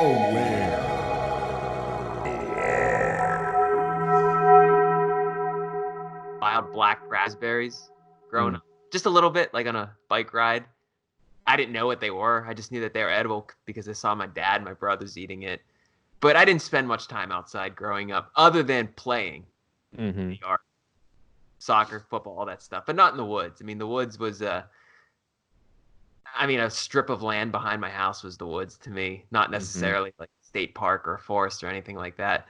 Aware. Wild black raspberries growing Mm, up. Just a little bit, like on a bike ride. I didn't know what they were. I just knew that they were edible because I saw my dad and my brothers eating it. But I didn't spend much time outside growing up other than playing in mm-hmm. the yard, soccer, football, all that stuff, but not in the woods. I mean, the woods was a strip of land behind my house was the woods to me, not Mm-hmm. necessarily like a state park or a forest or anything like that.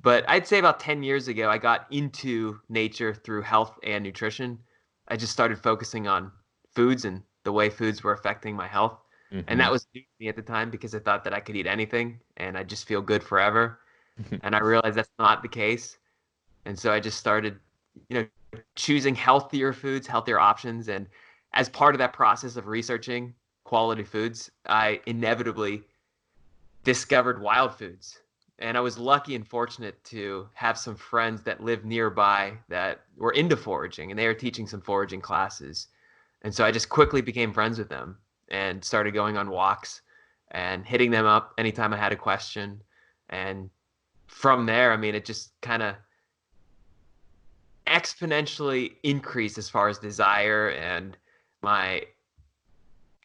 But I'd say about 10 years ago, I got into nature through health and nutrition. I just started focusing on foods and the way foods were affecting my health. And Mm-hmm. that was new to me at the time because I thought that I could eat anything and I'd just feel good forever. And I realized that's not the case. And so I just started, you know, choosing healthier foods, healthier options. And as part of that process of researching quality foods, I inevitably discovered wild foods. And I was lucky and fortunate to have some friends that lived nearby that were into foraging and they were teaching some foraging classes. And so I just quickly became friends with them and started going on walks and hitting them up anytime I had a question. And from there, it just kind of exponentially increased as far as desire and my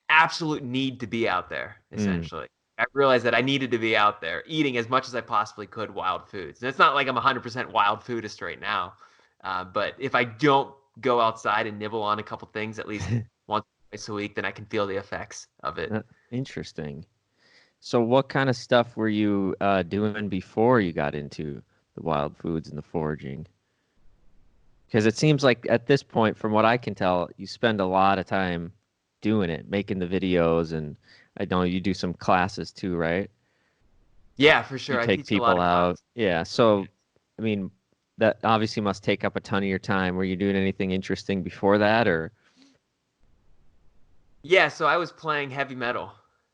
absolute need to be out there, Mm. essentially. I realized that I needed to be out there eating as much as I possibly could wild foods. And it's not like I'm 100% wild foodist right now, but if I don't go outside and nibble on a couple things at least once or twice a week, then I can feel the effects of it. Interesting. So, what kind of stuff were you doing before you got into the wild foods and the foraging? Because it seems like at this point, from what I can tell, you spend a lot of time doing it, making the videos, and I know you do some classes too, right? Yeah, for You sure. I take teach a lot people of out. classes. Yeah. So, I mean, that obviously must take up a ton of your time. Were you doing anything interesting before that, or? Yeah, so I was playing heavy metal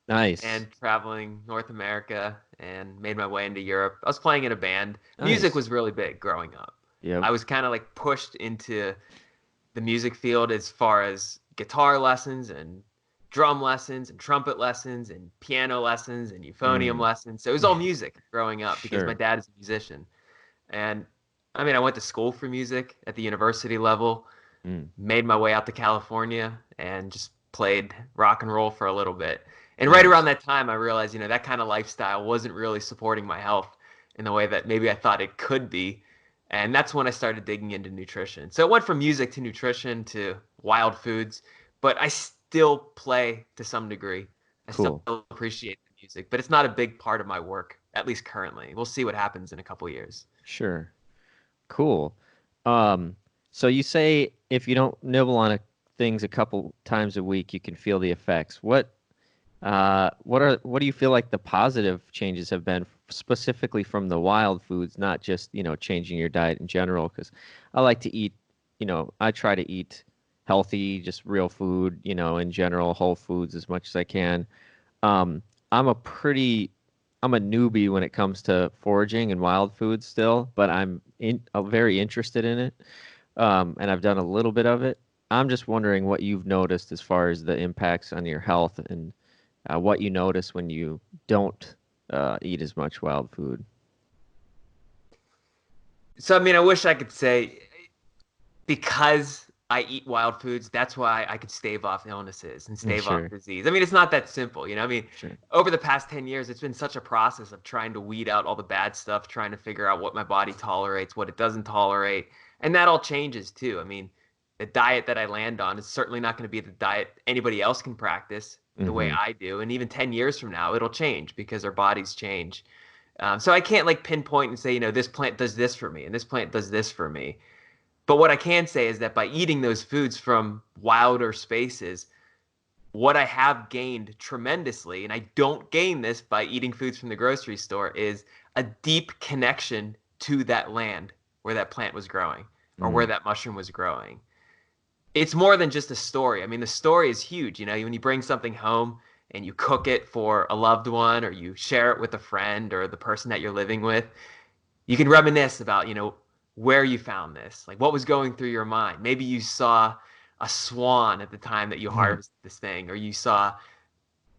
Nice. and traveling North America and made my way into Europe. I was playing in a band. Music Nice. was really big growing up. Yep. I was kind of like pushed into the music field as far as guitar lessons and drum lessons and trumpet lessons and piano lessons and euphonium Mm. lessons. So it was all music growing up because my Sure. dad is a musician. And I went to school for music at the university level, Mm. made my way out to California and just played rock and roll for a little bit. And right around Nice. that time, I realized, that kind of lifestyle wasn't really supporting my health in the way that maybe I thought it could be. And that's when I started digging into nutrition. So it went from music to nutrition to wild foods, but I still play to some degree. I still Cool. appreciate the music, but it's not a big part of my work, at least currently. We'll see what happens in a couple years. Sure. Cool. Um, so you say if you don't nibble on things a couple times a week, you can feel the effects. What do you feel like the positive changes have been specifically from the wild foods, not just, changing your diet in general? Because I like to eat, I try to eat healthy, just real food, in general, whole foods as much as I can. Um, I'm a pretty, I'm a newbie when it comes to foraging and wild foods still, but very interested in it. And I've done a little bit of it. I'm just wondering what you've noticed as far as the impacts on your health and what you notice when you don't eat as much wild food. So, I wish I could say because I eat wild foods, that's why I could stave off illnesses and stave off Sure, disease. It's not that simple, sure. over the past 10 years, it's been such a process of trying to weed out all the bad stuff, trying to figure out what my body tolerates, what it doesn't tolerate. And that all changes too. The diet that I land on is certainly not going to be the diet anybody else can practice the way Mm-hmm. I do. And even 10 years from now, it'll change because our bodies change. So I can't like pinpoint and say, this plant does this for me and this plant does this for me. But what I can say is that by eating those foods from wilder spaces, what I have gained tremendously, and I don't gain this by eating foods from the grocery store, is a deep connection to that land where that plant was growing or where Mm. that mushroom was growing. It's more than just a story. The story is huge. When you bring something home and you cook it for a loved one or you share it with a friend or the person that you're living with, you can reminisce about, where you found this, like what was going through your mind. Maybe you saw a swan at the time that you harvested this thing, or you saw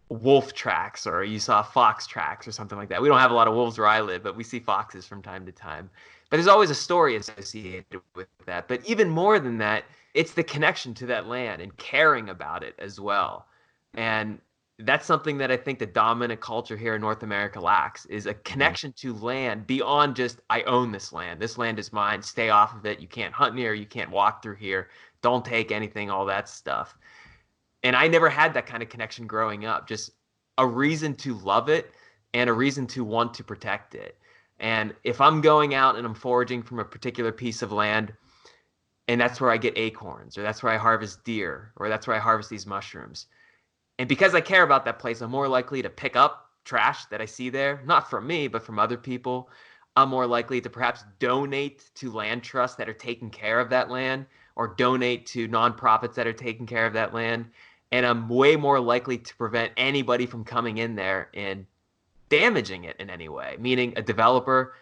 wolf tracks or you saw fox tracks or something like that. We don't have a lot of wolves where I live, but we see foxes from time to time. But there's always a story associated with that. But even more than that, it's the connection to that land and caring about it as well. And that's something that I think the dominant culture here in North America lacks is a Hmm. connection to land beyond just I own this land. This land is mine. Stay off of it. You can't hunt near, you can't walk through here. Don't take anything, all that stuff. And I never had that kind of connection growing up. Just a reason to love it and a reason to want to protect it. And if I'm going out and I'm foraging from a particular piece of land, and that's where I get acorns, or that's where I harvest deer, or that's where I harvest these mushrooms. And because I care about that place, I'm more likely to pick up trash that I see there, not from me, but from other people. I'm more likely to perhaps donate to land trusts that are taking care of that land or donate to nonprofits that are taking care of that land. And I'm way more likely to prevent anybody from coming in there and damaging it in any way, meaning a developer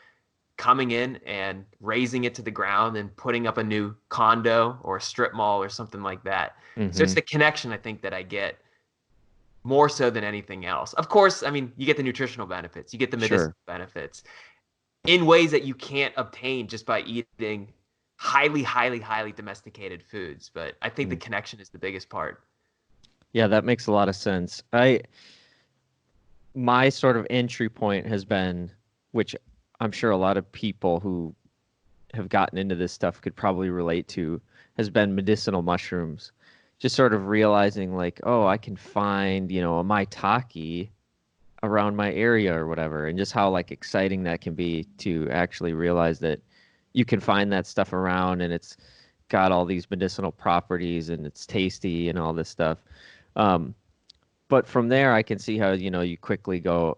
coming in and raising it to the ground and putting up a new condo or a strip mall or something like that. So it's Hmm. the connection I think that I get more so than anything else. Of course, I mean, you get the nutritional benefits, you get the medicinal Sure. benefits in ways that you can't obtain just by eating highly, highly, highly domesticated foods. But I think the Mm. connection is the biggest part. Yeah, that makes a lot of sense. My sort of entry point has been, which I'm sure a lot of people who have gotten into this stuff could probably relate to, has been medicinal mushrooms. Just sort of realizing like, oh, I can find, a maitake around my area or whatever, and just how like exciting that can be to actually realize that you can find that stuff around and it's got all these medicinal properties and it's tasty and all this stuff. Um, but from there, I can see how, you quickly go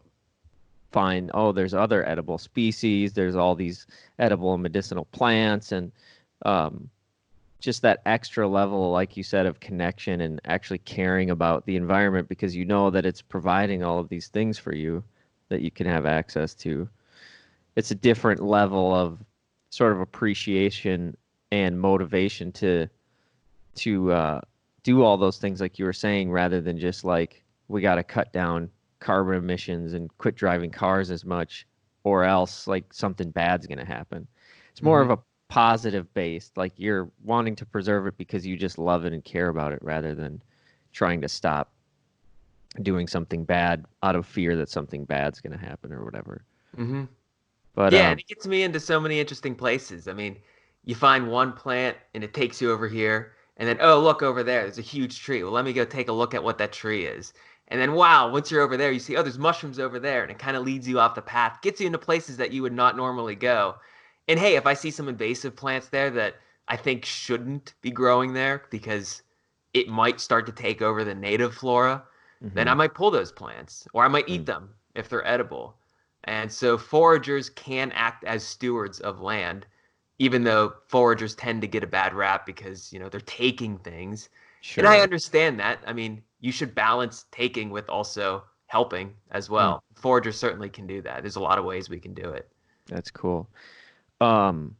find, oh, there's other edible species, there's all these edible and medicinal plants, and um, just that extra level, like you said, of connection and actually caring about the environment because you know that it's providing all of these things for you that you can have access to. It's a different level of sort of appreciation and motivation to do all those things like you were saying, rather than just like we got to cut down carbon emissions and quit driving cars as much, or else like something bad's going to happen. It's more of Hmm. a positive based, like you're wanting to preserve it because you just love it and care about it, rather than trying to stop doing something bad out of fear that something bad's going to happen or whatever. Hmm. But Yeah, and it gets me into so many interesting places. I mean, you find one plant and it takes you over here, and then, oh, look over there, there's a huge tree. Well, let me go take a look at what that tree is. And then, wow, once you're over there, you see, oh, there's mushrooms over there, and it kind of leads you off the path, gets you into places that you would not normally go. And hey, if I see some invasive plants there that I think shouldn't be growing there because it might start to take over the native flora, then I mhm. might pull those plants or I might eat Mm. them if they're edible. And so foragers can act as stewards of land, even though foragers tend to get a bad rap because, they're taking things. And I Sure. understand that. I mean, you should balance taking with also helping as Mm. well. Foragers certainly can do that. There's a lot of ways we can do it. That's cool. Um,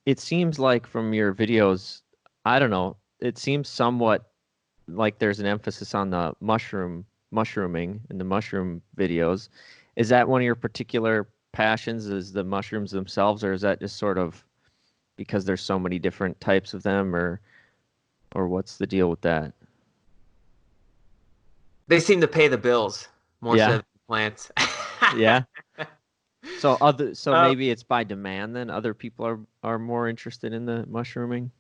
it seems like from your videos, I don't know, it seems somewhat like there's an emphasis on the mushrooming in the mushroom videos. Is that one of your particular passions, is the mushrooms themselves, or is that just sort of because there's so many different types of them, or what's the deal with that? They seem to pay the bills more so Yeah. than plants. Yeah. So Uh, maybe it's by demand then other people are more interested in the mushrooming.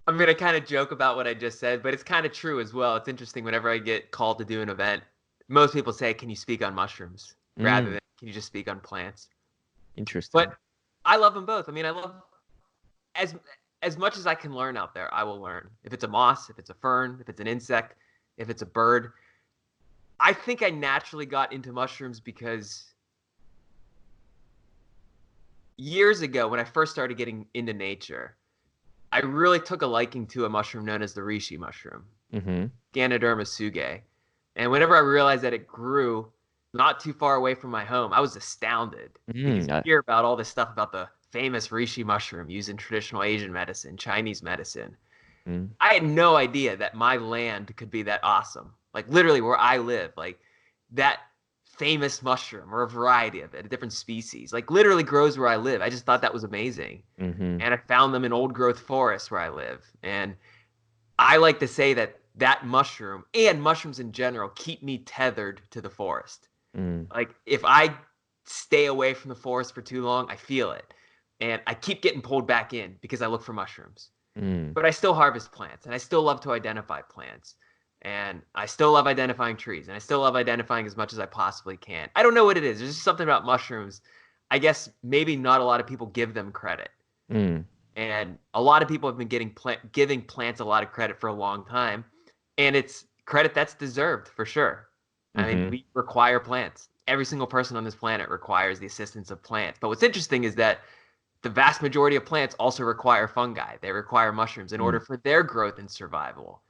I'm gonna kind of joke about what I just said, but it's kind of true as well. It's interesting whenever I get called to do an event, most people say, "Can you speak on mushrooms?" rather Mm, than "Can you just speak on plants?" interesting. But I love them both. I mean, I love as as much as I can learn out there, I will learn. If it's a moss, if it's a fern, if it's an insect, if it's a bird. I think I naturally got into mushrooms because years ago when I first started getting into nature, I really took a liking to a mushroom known as the reishi mushroom. Mm-hmm. Ganoderma sugae. And whenever I realized that it grew not too far away from my home, I was astounded because Mm, you hear about all this stuff about the famous reishi mushroom used in traditional Asian medicine, Chinese medicine. Mm, I had no idea that my land could be that awesome. Like literally where I live, like that famous mushroom or a variety of it, a different species, like literally grows where I live. I just thought that was amazing. mm-hmm. And I found them in old growth forests where I live. And I like to say that that mushroom and mushrooms in general keep me tethered to the forest. Mm, Like if I stay away from the forest for too long, I feel it. And I keep getting pulled back in because I look for mushrooms. mm, But I still harvest plants and I still love to identify plants. And I still love identifying trees and I still love identifying as much as I possibly can. I don't know what it is. There's just something about mushrooms. I guess maybe not a lot of people give them credit. mm, And a lot of people have been giving plants a lot of credit for a long time. And it's credit that's deserved for sure. I mean, mm-hmm. we require plants. Every single person on this planet requires the assistance of plants. But what's interesting is that the vast majority of plants also require fungi. They require mushrooms in Mm, order for their growth and survival.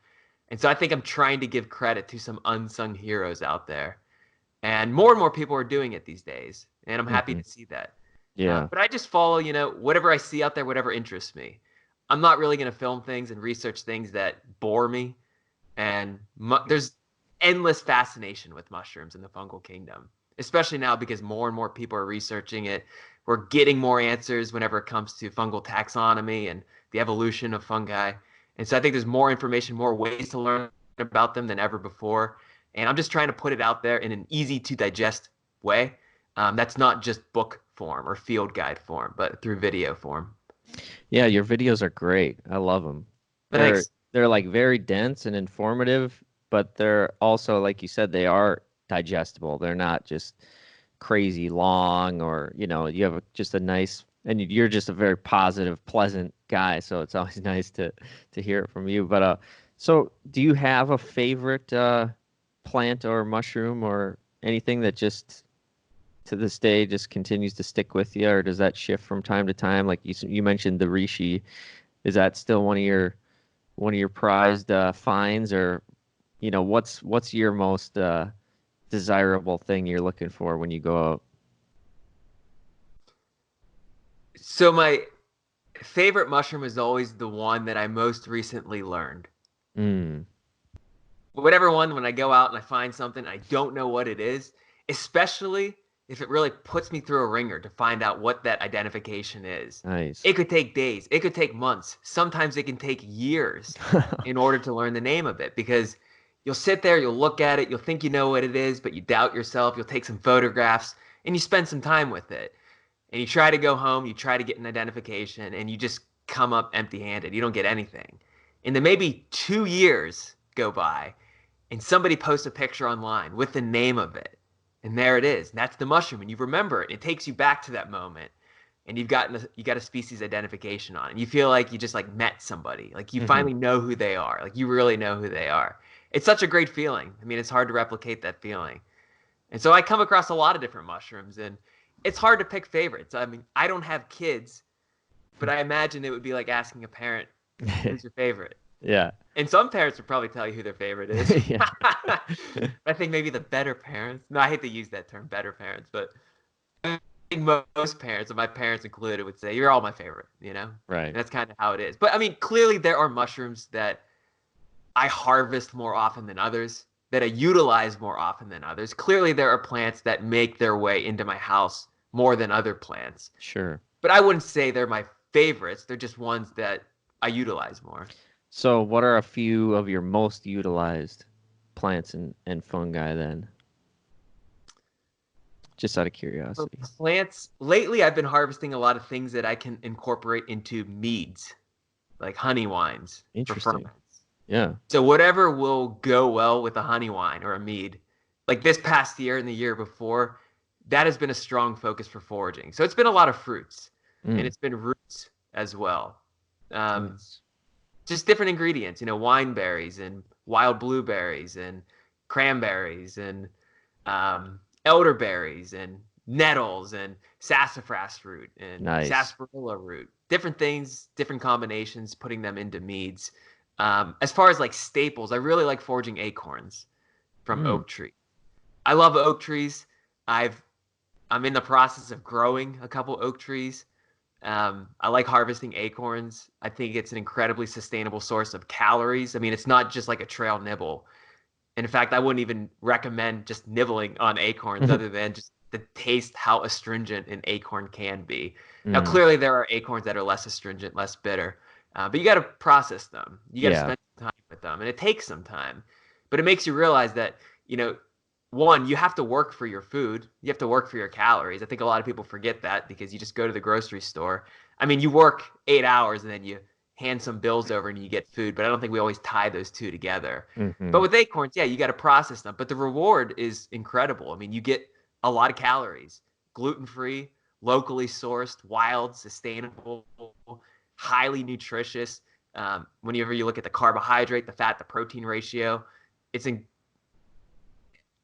And so I think I'm trying to give credit to some unsung heroes out there. And more people are doing it these days. And I'm happy mm-hmm. to see that. Yeah. But I just follow, whatever I see out there, whatever interests me. I'm not really going to film things and research things that bore me. And there's endless fascination with mushrooms in the fungal kingdom, especially now because more and more people are researching it. We're getting more answers whenever it comes to fungal taxonomy and the evolution of fungi. And so I think there's more information, more ways to learn about them than ever before. And I'm just trying to put it out there in an easy to digest way. That's not just book form or field guide form, but through video form. Yeah, your videos are great. I love them. They're Thanks. they're like very dense and informative, but they're also, like you said, they are digestible. They're not just crazy long, or you have just a nice, and you're just a very positive, pleasant guy, so it's always nice to hear it from you. But so do you have a favorite plant or mushroom or anything that just to this day just continues to stick with you, or does that shift from time to time? Like you mentioned the reishi, is that still one of your prized finds, or what's your most desirable thing you're looking for when you go out? So my favorite mushroom is always the one that I most recently learned. Mm, Whatever one, when I go out and I find something, I don't know what it is, especially if it really puts me through a ringer to find out what that identification is. nice. It could take days, it could take months, sometimes it can take years in order to learn the name of it because you'll sit there, you'll look at it, you'll think you know what it is, but you doubt yourself. You'll take some photographs and you spend some time with it. And you try to go home, you try to get an identification, and you just come up empty handed. You don't get anything. And then maybe 2 years go by and somebody posts a picture online with the name of it. And there it is. And that's the mushroom. And you remember it. It takes you back to that moment. And you got a species identification on it. And you feel like you just like met somebody. Like you Hmm. finally know who they are. Like you really know who they are. It's such a great feeling. I mean, it's hard to replicate that feeling. And so I come across a lot of different mushrooms and it's hard to pick favorites. I mean, I don't have kids, but I imagine it would be like asking a parent, who's your favorite? Yeah. And some parents would probably tell you who their favorite is. Yeah. I think maybe the better parents. No, I hate to use that term, better parents, but I think most parents, and my parents included, would say, "You're all my favorite," And Right. that's kind of how it is. But I mean, clearly there are mushrooms that I harvest more often than others, that I utilize more often than others. Clearly there are plants that make their way into my house more than other plants. Sure. But I wouldn't say they're my favorites. They're just ones that I utilize more. So, what are a few of your most utilized plants and fungi then? Just out of For curiosity. plants, lately I've been harvesting a lot of things that I can incorporate into meads, like honey wines for Interesting. ferments. Yeah. So whatever will go well with a honey wine or a mead, like this past year and the year before, that has been a strong focus for foraging. So it's been a lot of fruits and Mm, it's been roots as well. Um, nice. just different ingredients, wine berries and wild blueberries and cranberries and elderberries and nettles and sassafras root and Nice. sarsaparilla root. Different things, different combinations, putting them into meads. As far as like staples, I really like foraging acorns from Mm, oak tree. I love oak trees. I'm in the process of growing a couple oak trees. I like harvesting acorns. I think it's an incredibly sustainable source of calories. I mean, it's not just like a trail nibble. And in fact, I wouldn't even recommend just nibbling on acorns other than just to taste how astringent an acorn can be. Now, Mm, clearly, there are acorns that are less astringent, less bitter, but you got to process them. You got to yeah. spend time with them, and it takes some time. But it makes you realize that, you know, one, you have to work for your food. You have to work for your calories. I think a lot of people forget that because you just go to the grocery store. I mean, you work 8 hours and then you hand some bills over and you get food, but I don't think we always tie those two together. But Hmm. with acorns, yeah, you got to process them, but the reward is incredible. I mean, you get a lot of calories, gluten-free, locally sourced, wild, sustainable, highly nutritious. Whenever you look at the carbohydrate, the fat, the protein ratio, it's in,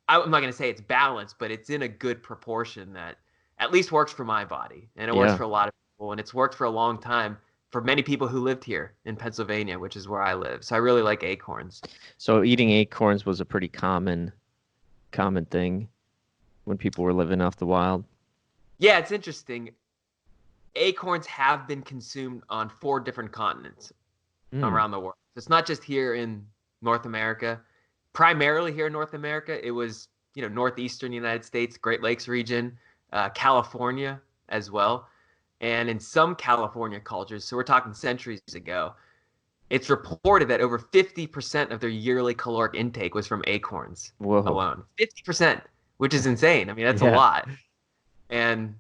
I'm not going to say it's balanced, but it's in a good proportion that at least works for my body. And it works Yeah. for a lot of people. And it's worked for a long time for many people who lived here in Pennsylvania, which is where I live. So I really like acorns. So eating acorns was a pretty common thing when people were living off the wild. Yeah, it's interesting. Acorns have been consumed on 4 different continents Mm. around the world. So it's not just here in North America. Primarily here in North America, it was, northeastern United States, Great Lakes region, California as well. And in some California cultures, so we're talking centuries ago, it's reported that over 50% of their yearly caloric intake was from acorns Whoa. alone. 50%, which is insane. I mean, that's a Yeah. lot. And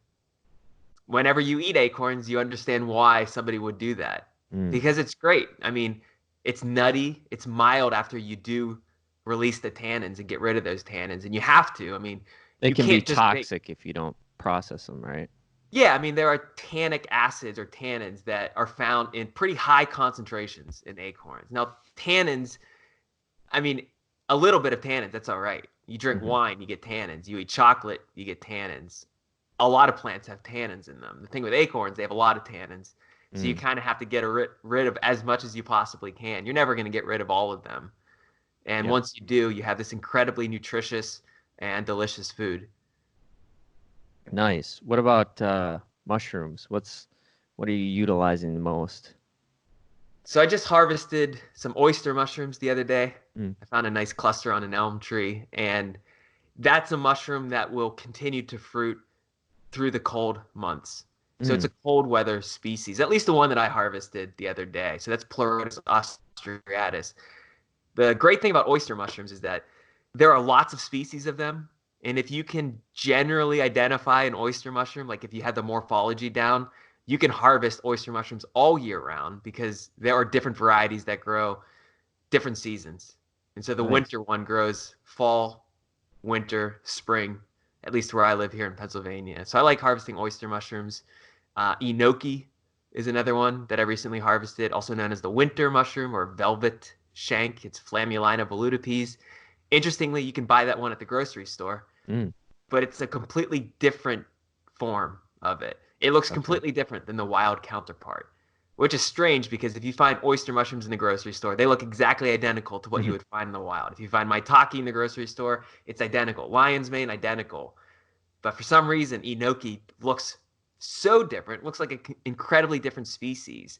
whenever you eat acorns, you understand why somebody would do that Mm. because it's great. I mean, it's nutty, it's mild after you do release the tannins and get rid of those tannins, and you have to. I mean, They you can be can't just make. toxic if you don't process them, right? Yeah, I mean, there are tannic acids or tannins that are found in pretty high concentrations in acorns. Now, tannins, I mean, a little bit of tannins, that's all right. You drink Hmm. wine, you get tannins. You eat chocolate, you get tannins. A lot of plants have tannins in them. The thing with acorns, they have a lot of tannins. So you Mm. kind of have to get rid of as much as you possibly can. You're never going to get rid of all of them. And Yep. once you do, you have this incredibly nutritious and delicious food. Nice. What about mushrooms? What are you utilizing the most? So I just harvested some oyster mushrooms the other day. Mm. I found a nice cluster on an elm tree, and that's a mushroom that will continue to fruit through the cold months. So it's Mm. a cold weather species, at least the one that I harvested the other day. So that's Pleurotus austriatus. The great thing about oyster mushrooms is that there are lots of species of them. And if you can generally identify an oyster mushroom, like if you had the morphology down, you can harvest oyster mushrooms all year round because there are different varieties that grow different seasons. And so the Nice. winter one grows fall, winter, spring, at least where I live here in Pennsylvania. So I like harvesting oyster mushrooms. Enoki is another one that I recently harvested, also known as the winter mushroom or velvet shank. It's Flammulina volutipes. Interestingly, you can buy that one at the grocery store, Mm. but it's a completely different form of it. It looks Okay. completely different than the wild counterpart, which is strange because if you find oyster mushrooms in the grocery store, they look exactly identical to what you Mhm. would find in the wild. If you find maitake in the grocery store, it's identical. Lion's mane, identical. But for some reason, enoki looks so different, looks like an incredibly different species.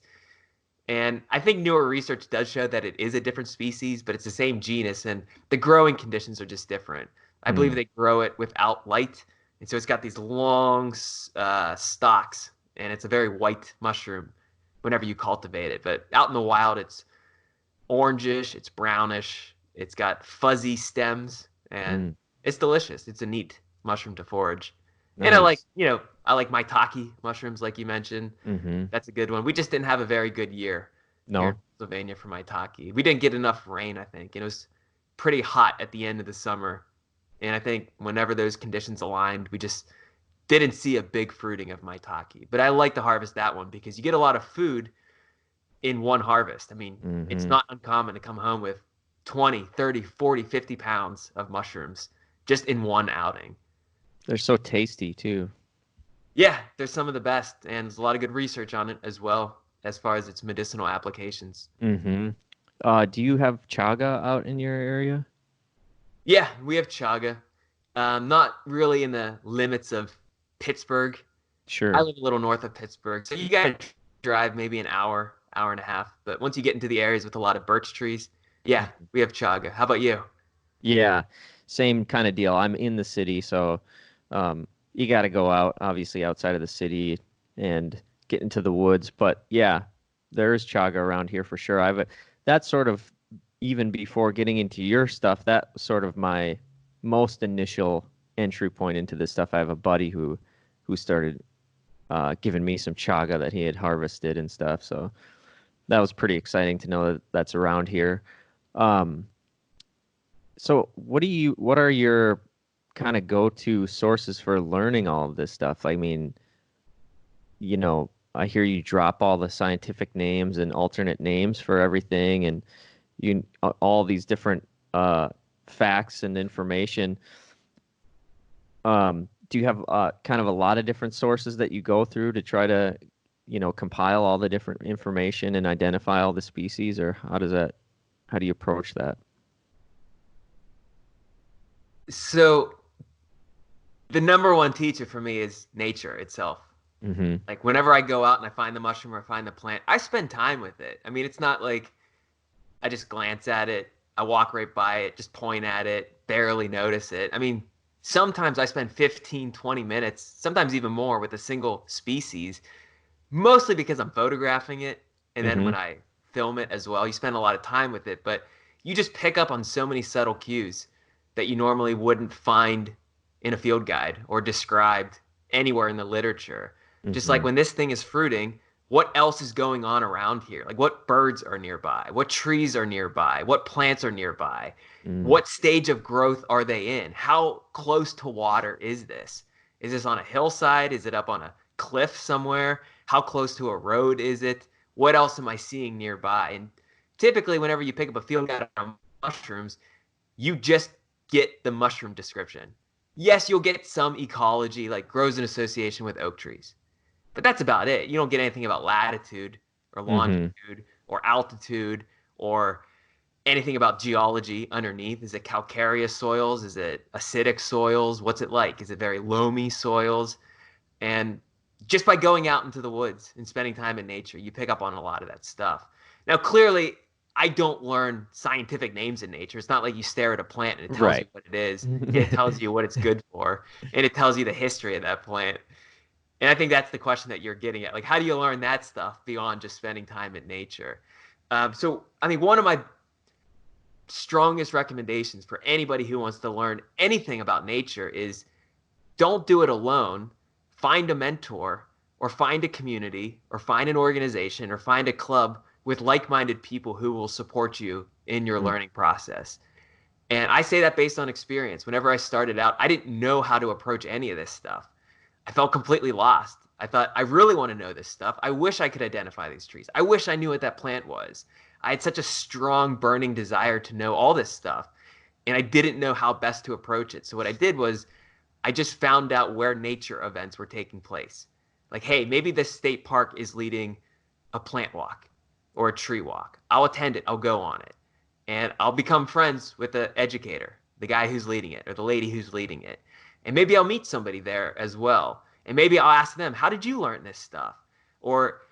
And I think newer research does show that it is a different species, but it's the same genus, and the growing conditions are just different. I believe Mm. they grow it without light, and so it's got these long stalks, and it's a very white mushroom whenever you cultivate it. But out in the wild, it's orangish, it's brownish, it's got fuzzy stems, and Mm. it's delicious. It's a neat mushroom to forage. And Nice. I like maitake mushrooms, like you mentioned. Hmm. That's a good one. We just didn't have a very good year here in No. Pennsylvania for maitake. We didn't get enough rain, I think. And it was pretty hot at the end of the summer. And I think whenever those conditions aligned, we just didn't see a big fruiting of maitake. But I like to harvest that one because you get a lot of food in one harvest. I mean, it's Hmm. not uncommon to come home with 20, 30, 40, 50 pounds of mushrooms just in one outing. They're so tasty too. Yeah, there's some of the best, and there's a lot of good research on it as well as far as its medicinal applications. Hmm. Do you have chaga out in your area? Yeah, we have chaga. Not really in the limits of Pittsburgh. I Sure. live a little north of Pittsburgh, so you got to drive maybe an hour, hour and a half. But once you get into the areas with a lot of birch trees, yeah, Mhm. we have chaga. How about you? Yeah, same kind of deal. I'm in the city, so you got to go out, obviously outside of the city and get into the woods. But yeah, there's chaga around here for sure. That's sort of even before getting into your stuff, that was sort of my most initial entry point into this stuff. I have a buddy who started giving me some chaga that he had harvested and stuff. So that was pretty exciting to know that that's around here. Um, so what are your kind of go-to sources for learning all of this stuff? I mean, I hear you drop all the scientific names and alternate names for everything and all these different uh facts and information. Do you have kind of a lot of different sources that you go through to try to, compile all the different information and identify all the species, or how do you approach that? So the number one teacher for me is nature itself. Mm-hmm. Like whenever I go out and I find the mushroom or I find the plant, I spend time with it. I mean, it's not like I just glance at it, I walk right by it, just point at it, barely notice it. I mean, sometimes I spend 15, 20 minutes, sometimes even more with a single species, mostly because I'm photographing it. And then Mm-hmm. when I film it as well, you spend a lot of time with it, but you just pick up on so many subtle cues that you normally wouldn't find in a field guide or described anywhere in the literature. Just like Mm-hmm. when this thing is fruiting, what else is going on around here? Like what birds are nearby? What trees are nearby? What plants are nearby? Mm. What stage of growth are they in? How close to water is this? Is this on a hillside? Is it up on a cliff somewhere? How close to a road is it? What else am I seeing nearby? And typically, whenever you pick up a field guide on mushrooms, you just get the mushroom description. Yes, you'll get some ecology, like grows in association with oak trees, but that's about it. You don't get anything about latitude or Mm-hmm. longitude or altitude or anything about geology underneath. Is it calcareous soils? Is it acidic soils? What's it like? Is it very loamy soils? And just by going out into the woods and spending time in nature, you pick up on a lot of that stuff. Now, clearly, I don't learn scientific names in nature. It's not like you stare at a plant and it tells you Right. what it is, and it tells you what it's good for, and it tells you the history of that plant. And I think that's the question that you're getting at. Like, how do you learn that stuff beyond just spending time in nature? So, I mean, one of my strongest recommendations for anybody who wants to learn anything about nature is don't do it alone. Find a mentor or find a community or find an organization or find a club with like minded people who will support you in your Mm. learning process. And I say that based on experience. Whenever I started out, I didn't know how to approach any of this stuff. I felt completely lost. I thought, I really want to know this stuff. I wish I could identify these trees. I wish I knew what that plant was. I had such a strong, burning desire to know all this stuff, and I didn't know how best to approach it. So, what I did was I just found out where nature events were taking place. Like, hey, maybe this state park is leading a plant walk or a tree walk. I'll attend it, I'll go on it. And I'll become friends with the educator, the guy who's leading it or the lady who's leading it. And maybe I'll meet somebody there as well. And maybe I'll ask them, how did you learn this stuff? Or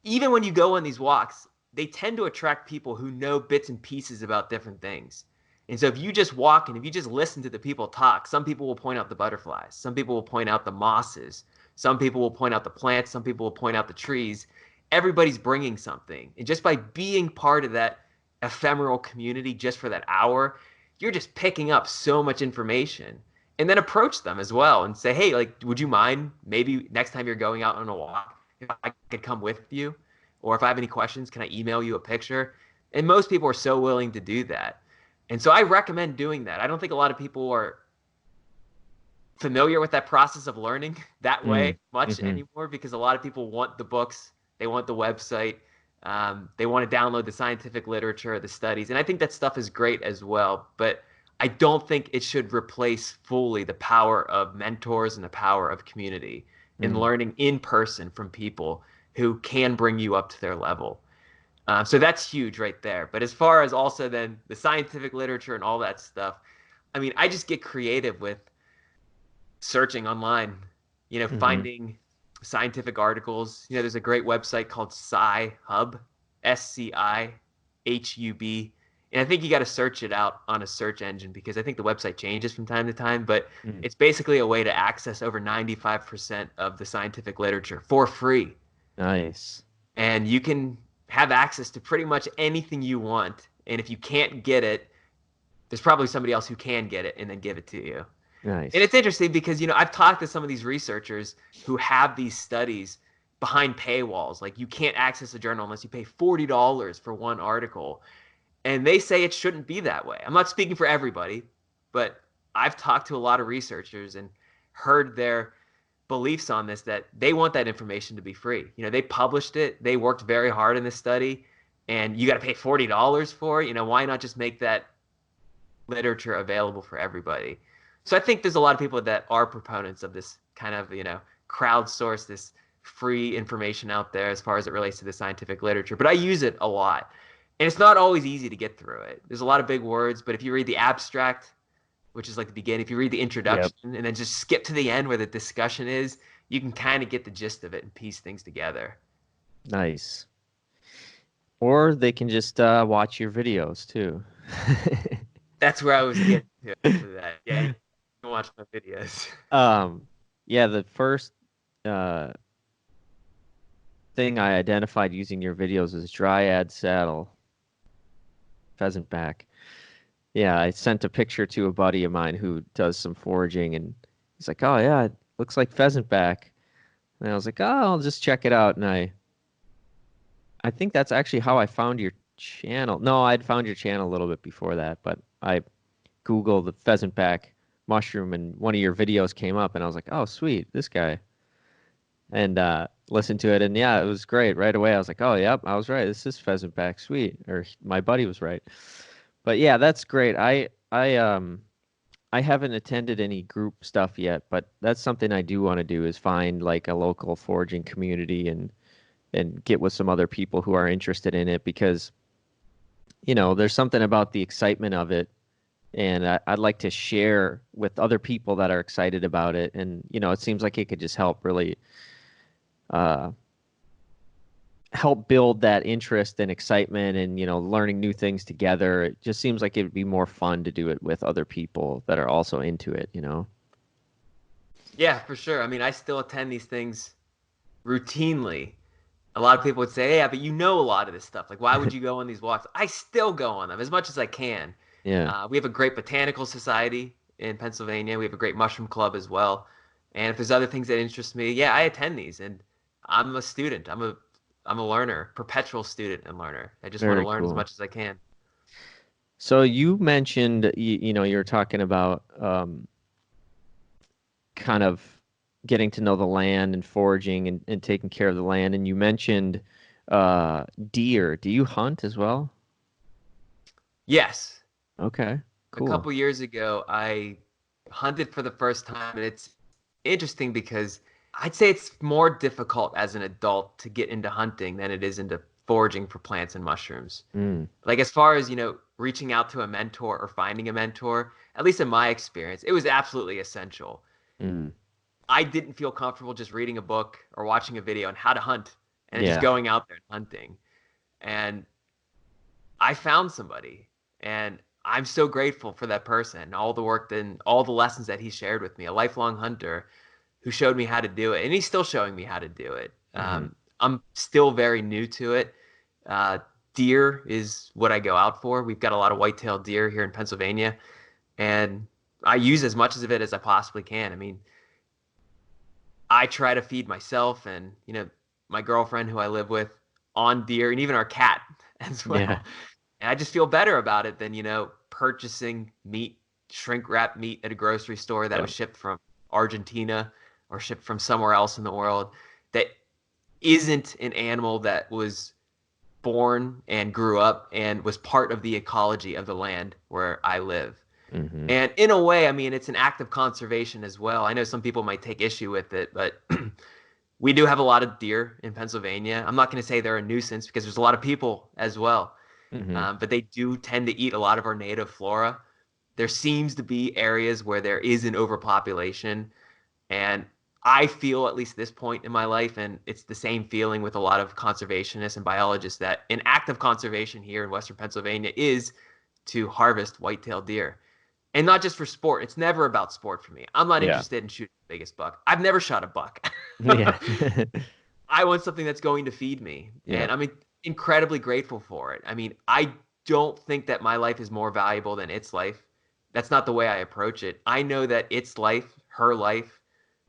even when you go on these walks, they tend to attract people who know bits and pieces about different things. And so if you just walk and if you just listen to the people talk, some people will point out the butterflies, some people will point out the mosses, some people will point out the plants, some people will point out the trees. Everybody's bringing something. And just by being part of that ephemeral community just for that hour, you're just picking up so much information. And then approach them as well and say, hey, like, would you mind maybe next time you're going out on a walk, if I could come with you? Or if I have any questions, can I email you a picture? And most people are so willing to do that. And so I recommend doing that. I don't think a lot of people are familiar with that process of learning that way Mm. much Mm-hmm. anymore because a lot of people want the books, they want the website, they want to download the scientific literature, the studies. And I think that stuff is great as well. But I don't think it should replace fully the power of mentors and the power of community in Mm. learning in person from people who can bring you up to their level. So that's huge right there. But as far as also then the scientific literature and all that stuff, I mean, I just get creative with searching online, Mm-hmm. finding. scientific articles. There's a great website called Sci Hub, SCIHUB. And I think you got to search it out on a search engine because I think the website changes from time to time, but Mm. it's basically a way to access over 95% of the scientific literature for free. Nice. And you can have access to pretty much anything you want. And if you can't get it, there's probably somebody else who can get it and then give it to you. And it's Nice. interesting because, I've talked to some of these researchers who have these studies behind paywalls. Like you can't access a journal unless you pay $40 for one article. And they say it shouldn't be that way. I'm not speaking for everybody, but I've talked to a lot of researchers and heard their beliefs on this that they want that information to be free. They published it, they worked very hard in this study, and you got to pay $40 for it. Why not just make that literature available for everybody? So I think there's a lot of people that are proponents of this kind of, crowdsource this free information out there as far as it relates to the scientific literature. But I use it a lot. And it's not always easy to get through it. There's a lot of big words, but if you read the abstract, which is like the beginning, if you read the Yep. introduction and then just skip to the end where the discussion is, you can kind of get the gist of it and piece things together. Nice. Or they can just watch your videos too. That's where I was getting to after that. Yeah, you can watch my videos. um, yeah, the first uh, thing I identified using your videos is dryad saddle, pheasant back. Yeah, I sent a picture to a buddy of mine who does some foraging, and he's like, "Oh yeah, it looks like pheasant back." And I was like, "Oh, I'll just check it out." And I think that's actually how I found your channel. No, I'd found your channel a little bit before that, but I Googled the pheasant back mushroom, and one of your videos came up, and I was like, "Oh, sweet, this guy." And listened to it, and yeah, it was great. Right away, I was like, "Oh, yep, I was right. This is pheasant back, sweet." Or my buddy was right. But yeah, that's great. I haven't attended any group stuff yet, but that's something I do want to do is find like a local foraging community and get with some other people who are interested in it because there's something about the excitement of it, and I'd like to share with other people that are excited about it, and it seems like it could just help really uh, help build that interest and excitement and learning new things together. It just seems like it would be more fun to do it with other people that are also into it. Yeah, for sure. I mean, I still attend these things routinely. A lot of people would say, yeah, but you know a lot of this stuff. Like, why would you go on these walks? I still go on them as much as I can. Yeah, We have a great botanical society in Pennsylvania. We have a great mushroom club as well. And if there's other things that interest me, yeah, I attend these. And I'm a student. I'm a learner, perpetual student and learner. I just want to very learn as cool. much as I can. So you mentioned you were talking about kind of getting to know the land and foraging and taking care of the land, and you mentioned deer. Do you hunt as well? Yes, Okay, a cool. couple years ago, I hunted for the first time, and it's interesting because I'd say it's more difficult as an adult to get into hunting than it is into foraging for plants and mushrooms. Mm, Like as far as, reaching out to a mentor or finding a mentor, at least in my experience, it was absolutely essential. mm. I didn't feel comfortable just reading a book or watching a video on how to hunt and just Yeah. going out there and hunting. And I found somebody, and I'm so grateful for that person, all the work and all the lessons that he shared with me, a lifelong hunter who showed me how to do it, and he's still showing me how to do it. Hmm. I'm still very new to it. Uh, Deer is what I go out for. We've got a lot of white-tailed deer here in Pennsylvania, and I use as much of it as I possibly can. I mean, I try to feed myself and my girlfriend who I live with on deer and even our cat as Yeah. well. And I just feel better about it than purchasing meat, shrink wrap meat at a grocery store that Yeah. was shipped from Argentina or shipped from somewhere else in the world that isn't an animal that was born and grew up and was part of the ecology of the land where I live. Hmm. And in a way, I mean, it's an act of conservation as well. I know some people might take issue with it, but we do have a lot of deer in Pennsylvania. I'm not going to say they're a nuisance because there's a lot of people as well, Hmm. but they do tend to eat a lot of our native flora. There seems to be areas where there is an overpopulation, and I feel, at least this point in my life, and it's the same feeling with a lot of conservationists and biologists, that an act of conservation here in Western Pennsylvania is to harvest white-tailed deer. And not just for sport. It's never about sport for me. I'm not Yeah. interested in shooting the biggest buck. I've never shot a buck. Yeah. I want something that's going to feed me. Yeah. And I'm incredibly grateful for it. I mean, I don't think that my life is more valuable than its life. That's not the way I approach it. I know that its life, her life,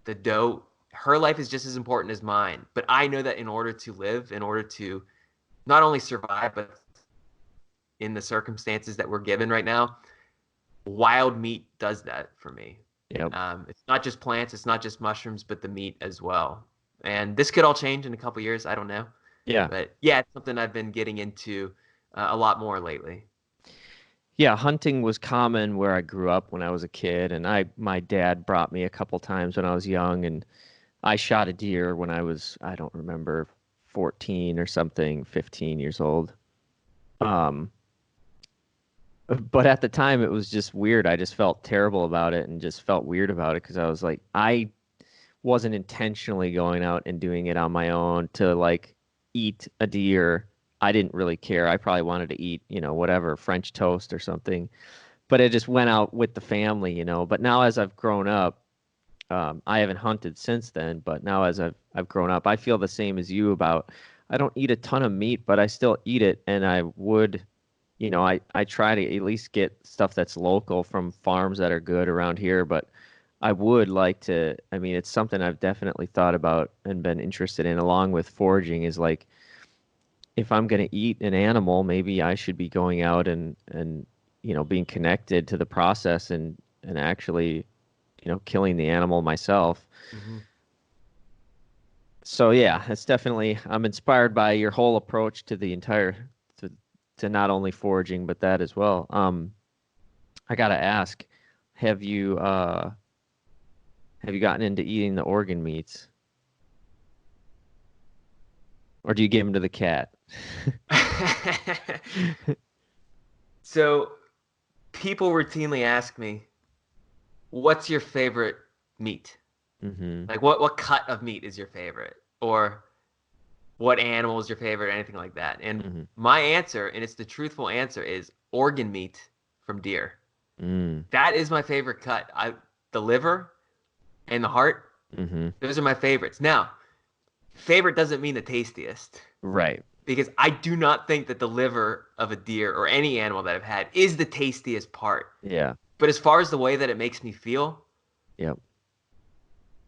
the doe, her life is just as important as mine. But I know that in order to live, in order to not only survive, but in the circumstances that we're given right now, wild meat does that for me. Yep. It's not just plants, it's not just mushrooms, but the meat as well. And this could all change in a couple years. I don't know. Yeah. But yeah, it's something I've been getting into a lot more lately. Yeah, hunting was common where I grew up when I was a kid, and my dad brought me a couple times when I was young, and I shot a deer when I was, I don't remember, 14 or something, 15 years old. Um, but at the time it was just weird. I just felt terrible about it and just felt weird about it because I was like, I wasn't intentionally going out and doing it on my own to like eat a deer. I didn't really care. I probably wanted to eat, whatever, French toast or something. But I just went out with the family. But now as I've grown up, I haven't hunted since then, but now as I've grown up, I feel the same as you about I don't eat a ton of meat, but I still eat it, and I would, I try to at least get stuff that's local from farms that are good around here, but I would like to, I mean, it's something I've definitely thought about and been interested in along with foraging is like if I'm going to eat an animal, maybe I should be going out and being connected to the process and actually killing the animal myself. Mm-hmm. So yeah, it's definitely I'm inspired by your whole approach to the entire to to not only foraging but that as well. I gotta ask, have you uh have you gotten into eating the organ meats, or do you give them to the cat? So people routinely ask me, "What's your favorite meat? Mm-hmm. Like what cut of meat is your favorite?" Or what animal is your favorite, anything like that. And Mm-hmm. my answer, and it's the truthful answer, is organ meat from deer. Mm. That is my favorite cut. The liver and the heart, Mm-hmm. those are my favorites. Now, favorite doesn't mean the tastiest Right. because I do not think that the liver of a deer or any animal that I've had is the tastiest part. Yeah. But as far as the way that it makes me feel, Yep.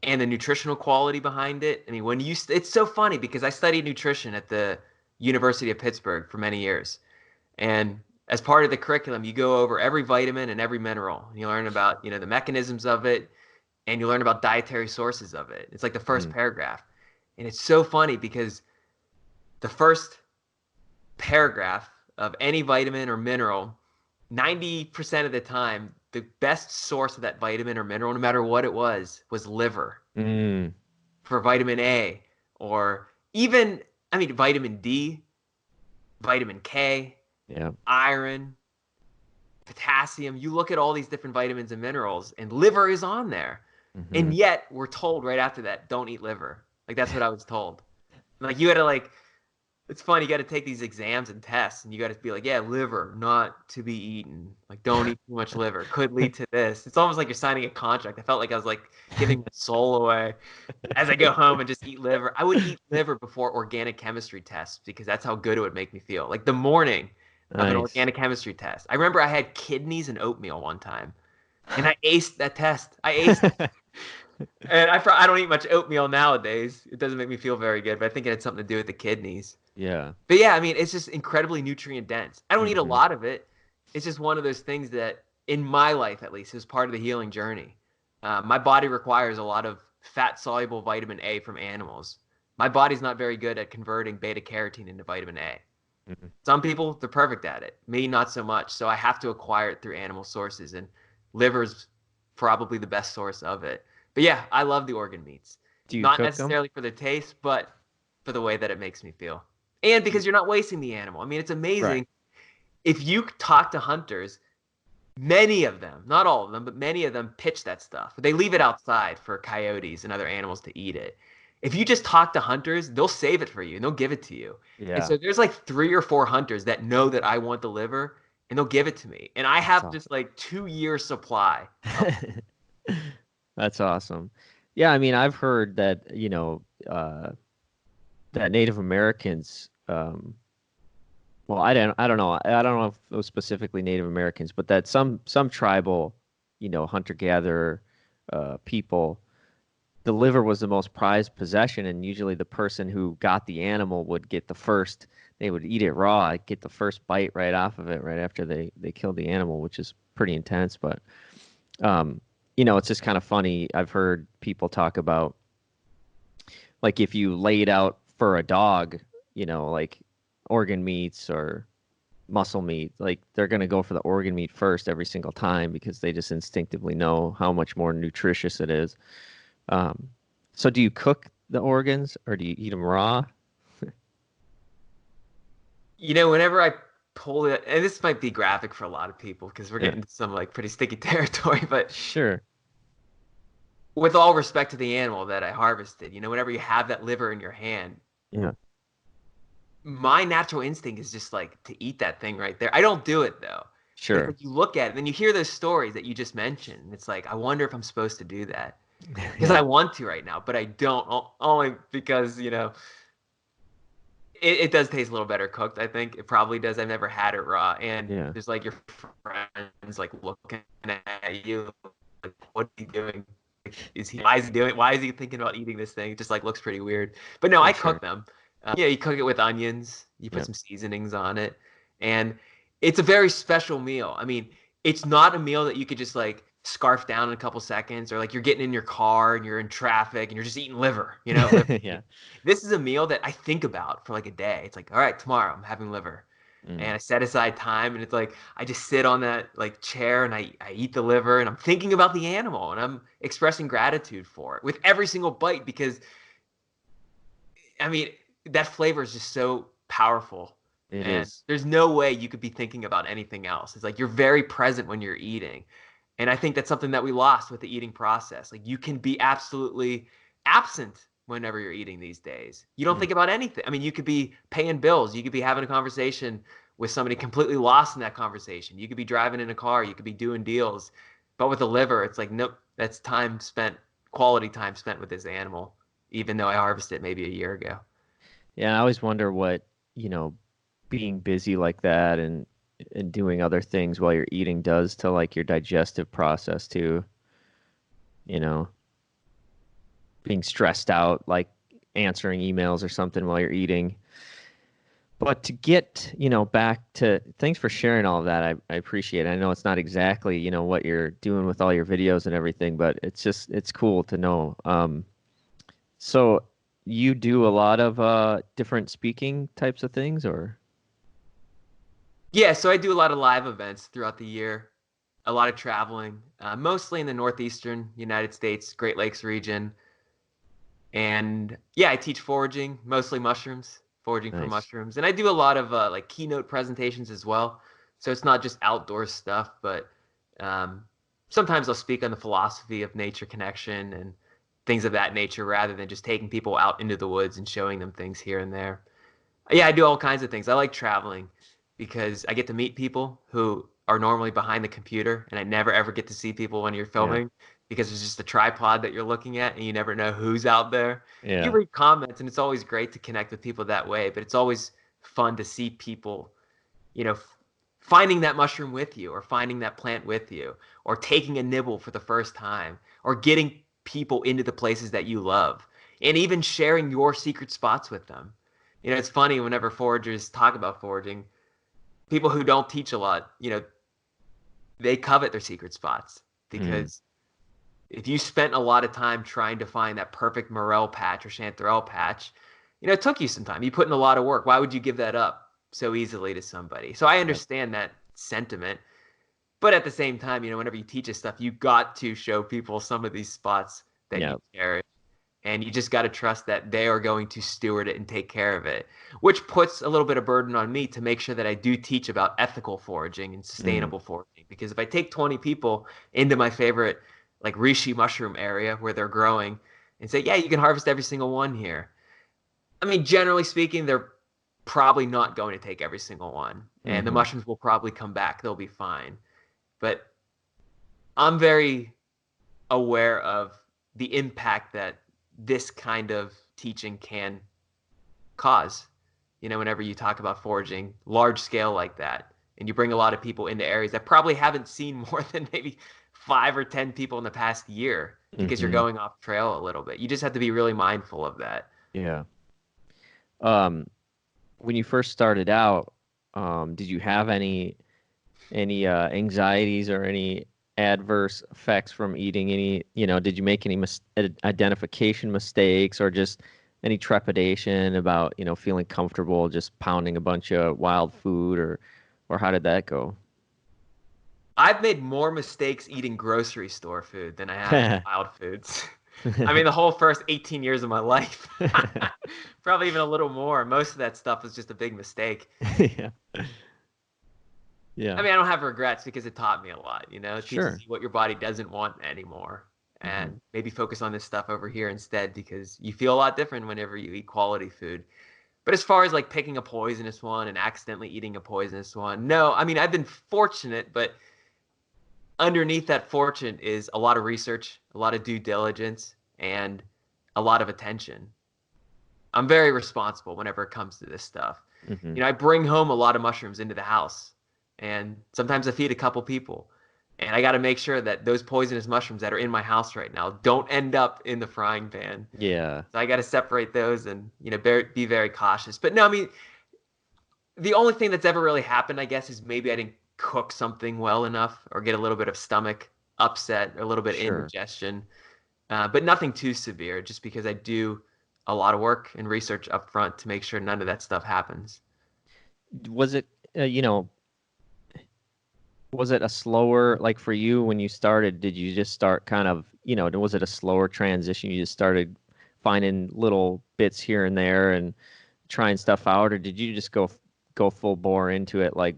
and the nutritional quality behind it. I mean, it's so funny because I studied nutrition at the University of Pittsburgh for many years. And as part of the curriculum, you go over every vitamin and every mineral. You learn about, the mechanisms of it, and you learn about dietary sources of it. It's like the first Mm. paragraph. And it's so funny because the first paragraph of any vitamin or mineral, 90% of the time, the best source of that vitamin or mineral, no matter what it was liver Mm. for vitamin A, or even, I mean, vitamin D, vitamin K, Yeah. iron, potassium. You look at all these different vitamins and minerals, and liver is on there. Mm-hmm. And yet we're told right after that, don't eat liver. Like that's what I was told. Like you had to like it's fun. You got to take these exams and tests, and you got to be like, yeah, liver not to be eaten. Like, don't eat too much liver. Could lead to this. It's almost like you're signing a contract. I felt like I was like giving my soul away as I go home and just eat liver. I would eat liver before organic chemistry tests because that's how good it would make me feel. Like the morning of an Nice. organic chemistry test. I remember I had kidneys and oatmeal one time, and I aced that test. I aced it. And I don't eat much oatmeal nowadays. It doesn't make me feel very good, but I think it had something to do with the kidneys. Yeah. But yeah, I mean, it's just incredibly nutrient dense. I don't eat a Mm-hmm. lot of it. It's just one of those things that, in my life at least, is part of the healing journey. My body requires a lot of fat soluble vitamin A from animals. My body's not very good at converting beta carotene into vitamin A. Mm-hmm. Some people, they're perfect at it. Me, not so much. So I have to acquire it through animal sources, and liver's probably the best source of it. But yeah, I love the organ meats. Do you Not cook them? necessarily for the taste, but for the way that it makes me feel. And because you're not wasting the animal. I mean, it's Right. amazing. If you talk to hunters, Many of them, not all of them, but many of them pitch that stuff. They leave it outside for coyotes and other animals to eat it. If you just talk to hunters, they'll save it for you and they'll give it to you. And Yeah, so there's like 3 or 4 hunters that know that I want the liver and they'll give it to me. And I that's have awesome. just like 2 year supply of That's awesome. Yeah, I mean, I've heard that, that Native Americans, well, I don't know. I don't know if it was specifically Native Americans, but that some tribal, hunter-gatherer people, the liver was the most prized possession, and usually the person who got the animal would get the first. They would eat it raw, get the first bite right off of it, right after they killed the animal, which is pretty intense. But um, it's just kind of funny. I've heard people talk about like if you laid out for a dog, like organ meats or muscle meat, like they're going to go for the organ meat first every single time because they just instinctively know how much more nutritious it is. Um, so do you cook the organs or do you eat them raw? whenever I pull it, and this might be graphic for a lot of people because we're Yeah, getting to some like pretty sticky territory, but sure. with all respect to the animal that I harvested, whenever you have that liver in your hand, Yeah, my natural instinct is just like to eat that thing right there. I don't do it though. It's sure. like you look at it, then you hear those stories that you just mentioned. And it's like, I wonder if I'm supposed to do that because I Yeah, want to right now, but I don't. Only because it does taste a little better cooked. I think it probably does. I've never had it raw, and yeah, there's like your friends like looking at you, like, what are you doing? Is he? Why is he doing? Why is he thinking about eating this thing? It just like looks pretty weird. But no, for I cook sure. them. Yeah, you cook it with onions. You put Yeah, some seasonings on it, and it's a very special meal. I mean, it's not a meal that you could just like scarf down in a couple seconds, or like you're getting in your car and you're in traffic and you're just eating liver. Liver. yeah. This is a meal that I think about for like a day. It's like, all right, tomorrow I'm having liver. And Mm, I set aside time and it's like I just sit on that like chair and I eat the liver and I'm thinking about the animal and I'm expressing gratitude for it with every single bite because I mean that flavor is just so powerful it and is. there's no way you could be thinking about anything else. It's like you're very present when you're eating. And I think that's something that we lost with the eating process. Like you can be absolutely absent whenever you're eating these days. You don't Yeah, think about anything. I mean, you could be paying bills, you could be having a conversation with somebody completely lost in that conversation. You could be driving in a car, you could be doing deals. But with a liver, it's like, nope, that's time spent, quality time spent with this animal, even though I harvested it maybe a year ago. yeah. I always wonder what, you know, being busy like that and doing other things while you're eating does to like your digestive process too, you know, being stressed out, like answering emails or something while you're eating. But to get, back to thanks for sharing all of that. I appreciate it. I know it's not exactly, what you're doing with all your videos and everything, but it's cool to know. So you do a lot of different speaking types of things or Yeah, so I do a lot of live events throughout the year, a lot of traveling, mostly in the northeastern United States, Great Lakes region. And yeah, I teach foraging, mostly mushrooms, foraging for nice. mushrooms. And I do a lot of like keynote presentations as well. So it's not just outdoor stuff, but um, sometimes I'll speak on the philosophy of nature connection and things of that nature rather than just taking people out into the woods and showing them things here and there. Yeah, I do all kinds of things. I like traveling because I get to meet people who are normally behind the computer, and I never ever get to see people when you're Yeah. filming because it's just a tripod that you're looking at, and you never know who's out there. You Yeah. read comments, and it's always great to connect with people that way, but it's always fun to see people, finding that mushroom with you, or finding that plant with you, or taking a nibble for the first time, or getting people into the places that you love, and even sharing your secret spots with them. It's funny whenever foragers talk about foraging, people who don't teach a lot, they covet their secret spots Mm. because if you spent a lot of time trying to find that perfect morel patch or chanterelle patch, it took you some time. You put in a lot of work. Why would you give that up so easily to somebody? So I Yep. understand that sentiment. But at the same time, whenever you teach us stuff, you got to show people some of these spots that you Yep. cherish. and you just got to trust that they are going to steward it and take care of it, which puts a little bit of burden on me to make sure that I do teach about ethical foraging and Mm, sustainable foraging. Because if I take 20 people into my favorite like reishi mushroom area where they're growing and say, yeah, you can harvest every single one here. I mean, generally speaking, they're probably not going to take every single one, and the mm-hmm, mushrooms will probably come back. They'll be fine. But I'm very aware of the impact that this kind of teaching can cause. Whenever you talk about foraging large scale like that, and you bring a lot of people into areas that probably haven't seen more than maybe 5 or 10 people in the past year because you're mm-hmm. going off trail a little bit. You just have to be really mindful of that. Yeah. Um, when you first started out, did you have any anxieties or any adverse effects from eating any, did you make any identification mistakes or just any trepidation about, feeling comfortable just pounding a bunch of wild food or how did that go? I've made more mistakes eating grocery store food than I have wild foods. I mean, the whole first 18 years of my life, probably even a little more. Most of that stuff was just a big mistake. Yeah. I Yeah. mean, I don't have regrets because it taught me a lot. It teaches Sure. you what your body doesn't want anymore. Hmm. And maybe focus on this stuff over here instead because you feel a lot different whenever you eat quality food. But as far as like picking a poisonous one and accidentally eating a poisonous one, no. I mean, I've been fortunate, but underneath that fortune is a lot of research, a lot of due diligence, and a lot of attention. I'm very responsible whenever it comes to this stuff. Hmm. I bring home a lot of mushrooms into the house, and sometimes I feed a couple people. And I got to make sure that those poisonous mushrooms that are in my house right now don't end up in the frying pan. Yeah. So I got to separate those and be very cautious. But no, I mean the only thing that's ever really happened, I guess, is maybe I didn't cook something well enough or get a little bit of stomach upset or a little bit of Sure. indigestion, but nothing too severe. Just because I do a lot of work and research up front to make sure none of that stuff happens. Was it, uh, you know, was it a slower, like for you when you started, did you just start kind of, was it a slower transition? You just started finding little bits here and there and trying stuff out, or did you just go full bore into it, like,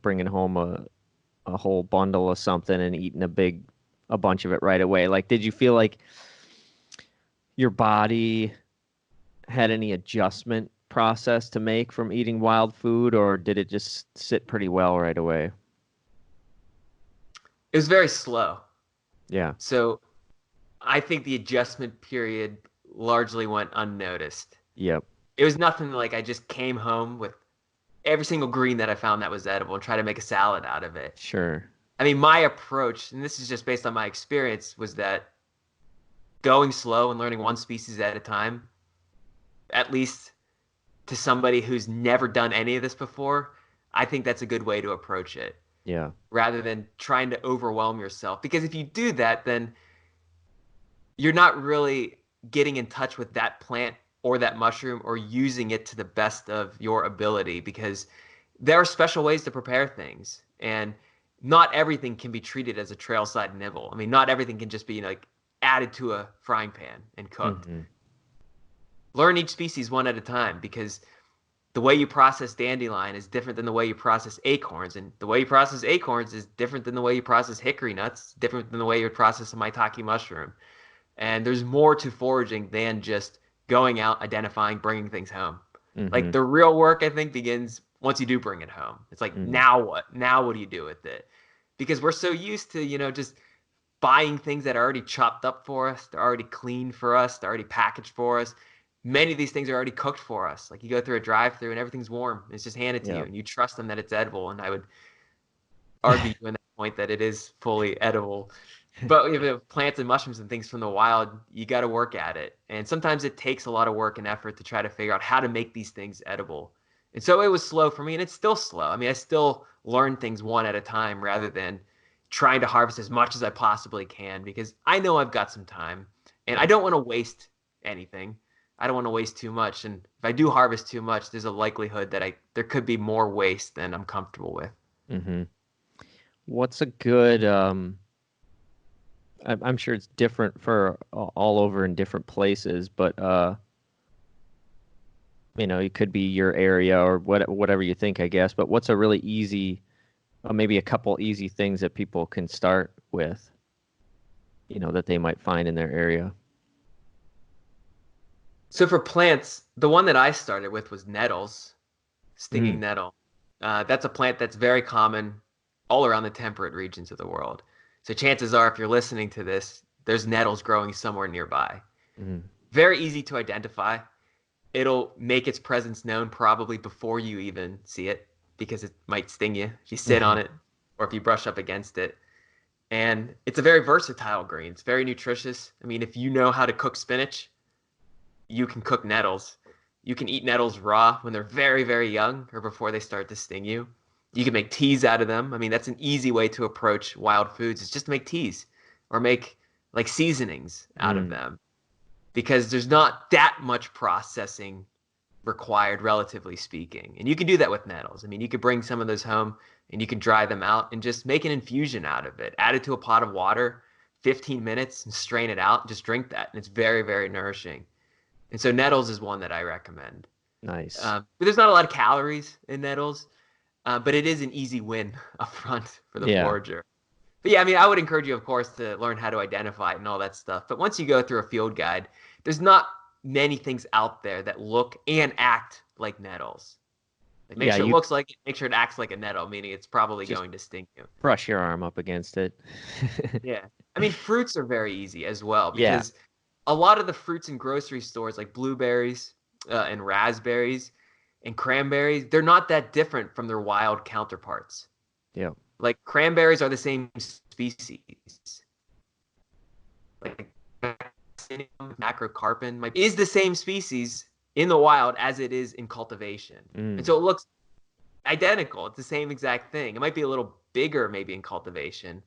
bringing home a whole bundle of something and eating a bunch of it right away? Like, did you feel like your body had any adjustment process to make from eating wild food, or did it just sit pretty well right away? It was very slow. Yeah. So I think the adjustment period largely went unnoticed. Yep. It was nothing like I just came home with every single green that I found that was edible and try to make a salad out of it. Sure. I mean, my approach, and this is just based on my experience, was that going slow and learning one species at a time, at least to somebody who's never done any of this before, I think that's a good way to approach it Yeah. rather than trying to overwhelm yourself. Because if you do that, then you're not really getting in touch with that plant or that mushroom or using it to the best of your ability because there are special ways to prepare things and not everything can be treated as a trailside nibble. I mean, not everything can just be like added to a frying pan and cooked. Hmm. Learn each species one at a time because the way you process dandelion is different than the way you process acorns, and the way you process acorns is different than the way you process hickory nuts, different than the way you process a maitake mushroom. And there's more to foraging than just going out, identifying, bringing things home. Like Hmm. the real work, I think, begins once you do bring it home. It's like, Mm. now what? Now what do you do with it? Because we're so used to, just buying things that are already chopped up for us, they're already cleaned for us, they're already packaged for us. Many of these things are already cooked for us. Like you go through a drive-through and everything's warm. It's just handed to you, Yeah. and you trust them that it's edible. And I would argue in that point that it is fully edible. But with plants and mushrooms and things from the wild, you got to work at it. And sometimes it takes a lot of work and effort to try to figure out how to make these things edible. And so it was slow for me, and it's still slow. I mean, I still learn things one at a time rather than trying to harvest as much as I possibly can because I know I've got some time and I Yeah. don't want to waste anything. I don't want to waste too much. And if I do harvest too much, there's a likelihood that there could be more waste than I'm comfortable with. Hmm. What's a good I'm sure it's different for all over in different places, but it could be your area or whatever you think, I guess. But what's a really easy, maybe a couple easy things that people can start with, that they might find in their area? So for plants, the one that I started with was nettles, Mm, stinging nettle. That's a plant that's very common all around the temperate regions of the world. So chances are, if you're listening to this, there's nettles growing somewhere nearby. mm, Very easy to identify. It'll make its presence known probably before you even see it because it might sting you if you sit on hmm it or if you brush up against it. And it's a very versatile green. It's very nutritious. I mean, if you know how to cook spinach, you can cook nettles. You can eat nettles raw when they're very, very young or before they start to sting you. You can make teas out of them. I mean, that's an easy way to approach wild foods is just to make teas or make like seasonings out of mm, them because there's not that much processing required, relatively speaking. And you can do that with nettles. I mean, you could bring some of those home and you can dry them out and just make an infusion out of it. Add it to a pot of water, 15 minutes, and strain it out. Just drink that. And it's very, very nourishing. And so nettles is one that I recommend. nice. But there's not a lot of calories in nettles, but it is an easy win up front for the Yeah, forager. But yeah, I mean, I would encourage you, of course, to learn how to identify it and all that stuff. But once you go through a field guide, there's not many things out there that look and act like nettles. Like make yeah. sure it You looks like it, make sure it acts like a nettle, meaning it's probably just going to sting you. brush your arm up against it. Yeah. I mean, fruits are very easy as well Yeah, because a lot of the fruits in grocery stores, like blueberries and raspberries and cranberries, they're not that different from their wild counterparts. yeah. Like cranberries are the same species. Like macrocarpon is the same species in the wild as it is in cultivation. And Mm, so it looks identical. It's the same exact thing. It might be a little bigger maybe in cultivation.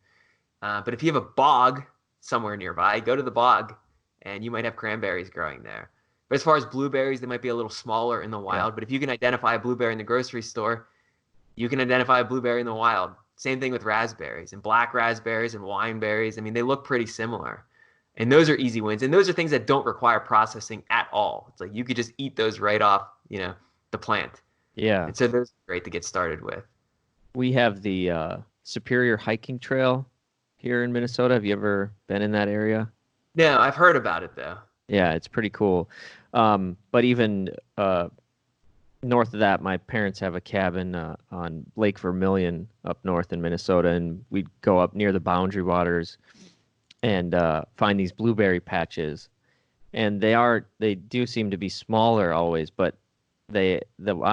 But if you have a bog somewhere nearby, go to the bog and you might have cranberries growing there. But as far as blueberries, they might be a little smaller in the yeah. wild. But if you can identify a blueberry in the grocery store, you can identify a blueberry in the wild. Same thing with raspberries and black raspberries and wine berries. I mean, they look pretty similar. And those are easy wins. And those are things that don't require processing at all. It's like you could just eat those right off, the plant. Yeah. And so those are great to get started with. We have the Superior Hiking Trail here in Minnesota. Have you ever been in that area? No, I've heard about it though. Yeah, it's pretty cool. But even north of that, my parents have a cabin on Lake Vermilion up north in Minnesota, and we'd go up near the Boundary Waters and find these blueberry patches. And they do seem to be smaller always, but I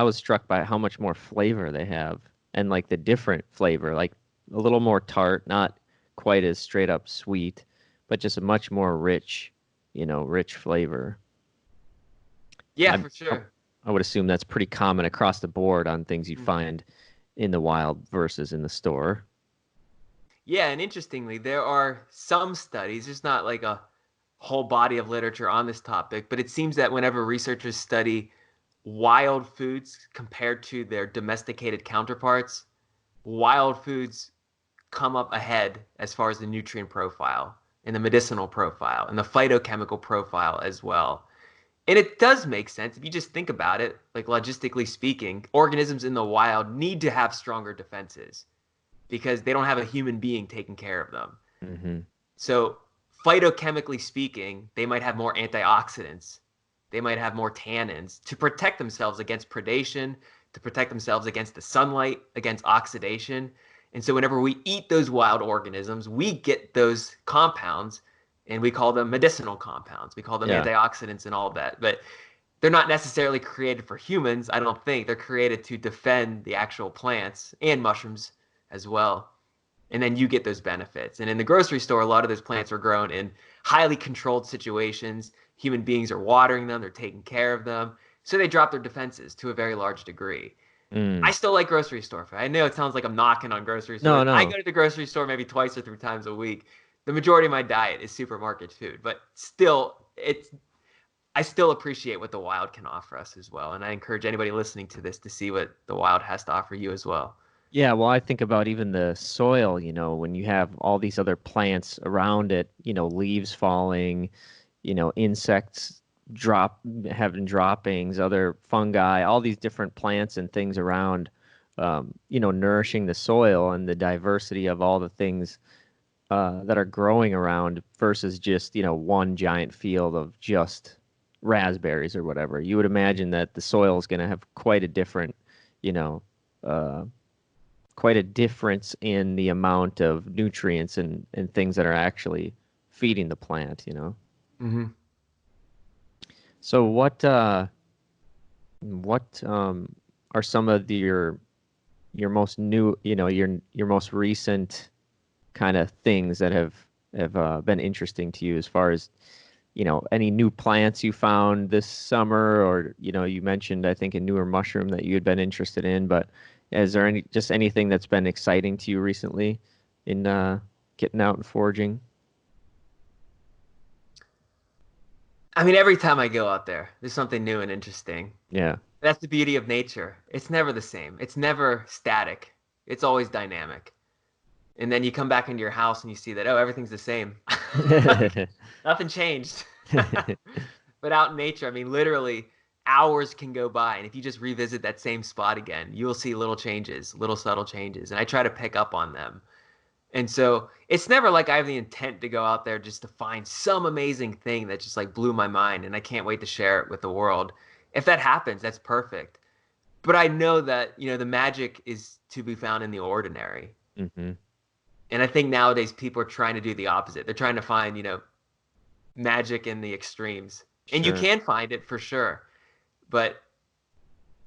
was struck by how much more flavor they have and like the different flavor, like a little more tart, not quite as straight up sweet, but just a much more rich, rich flavor. Yeah, I for I sure. I would assume that's pretty common across the board on things you'd Mm. find in the wild versus in the store. Yeah, and interestingly, there are some studies, there's not like a whole body of literature on this topic, but it seems that whenever researchers study wild foods compared to their domesticated counterparts, wild foods come up ahead as far as the nutrient profile and the medicinal profile and the phytochemical profile as well. And it does make sense if you just think about it, like logistically speaking, organisms in the wild need to have stronger defenses because they don't have a human being taking care of them. Hmm So, phytochemically speaking, they might have more antioxidants. They might have more tannins to protect themselves against predation, to protect themselves against the sunlight, against oxidation. And so, whenever we eat those wild organisms, we get those compounds and we call them medicinal compounds. We call them Yeah. antioxidants and all of that. But they're not necessarily created for humans, I don't think. They're created to defend the actual plants and mushrooms as well, and then you get those benefits. And in the grocery store, a lot of those plants are grown in highly controlled situations. Human beings are watering them, they're taking care of them. So they drop their defenses to a very large degree. I Mm. still like grocery store food. I know it sounds like I'm knocking on grocery No, stores. I no. go to the grocery store maybe twice or three times a week. The majority of my diet is supermarket food, but still, I still appreciate what the wild can offer us as well. And I encourage anybody listening to this to see what the wild has to offer you as well. Yeah, well, I think about even the soil, when you have all these other plants around it, leaves falling, insects having droppings, other fungi, all these different plants and things around, nourishing the soil and the diversity of all the things that are growing around versus just, one giant field of just raspberries or whatever. You would imagine that the soil is going to have you know, uh, quite a difference in the amount of nutrients and things that are actually feeding the plant. Hmm. So what are some of your most new, your most recent kind of things that have been interesting to you as far as, any new plants you found this summer, or, you mentioned, I think, a newer mushroom that you had been interested in, but is there anything that's been exciting to you recently in getting out and foraging? I mean, every time I go out there, there's something new and interesting. Yeah. That's the beauty of nature. It's never the same. It's never static. It's always dynamic. And then you come back into your house and you see that, oh, everything's the same. Like nothing changed. But out in nature, I mean, literally hours can go by. And if you just revisit that same spot again, you'll see little changes, little subtle changes. And I try to pick up on them. And so it's never like I have the intent to go out there just to find some amazing thing that just like blew my mind and I can't wait to share it with the world. If that happens, that's perfect. But I know that, the magic is to be found in the ordinary. Hmm. And I think nowadays people are trying to do the opposite. They're trying to find, magic in the extremes. And you Sure. can find it for sure, but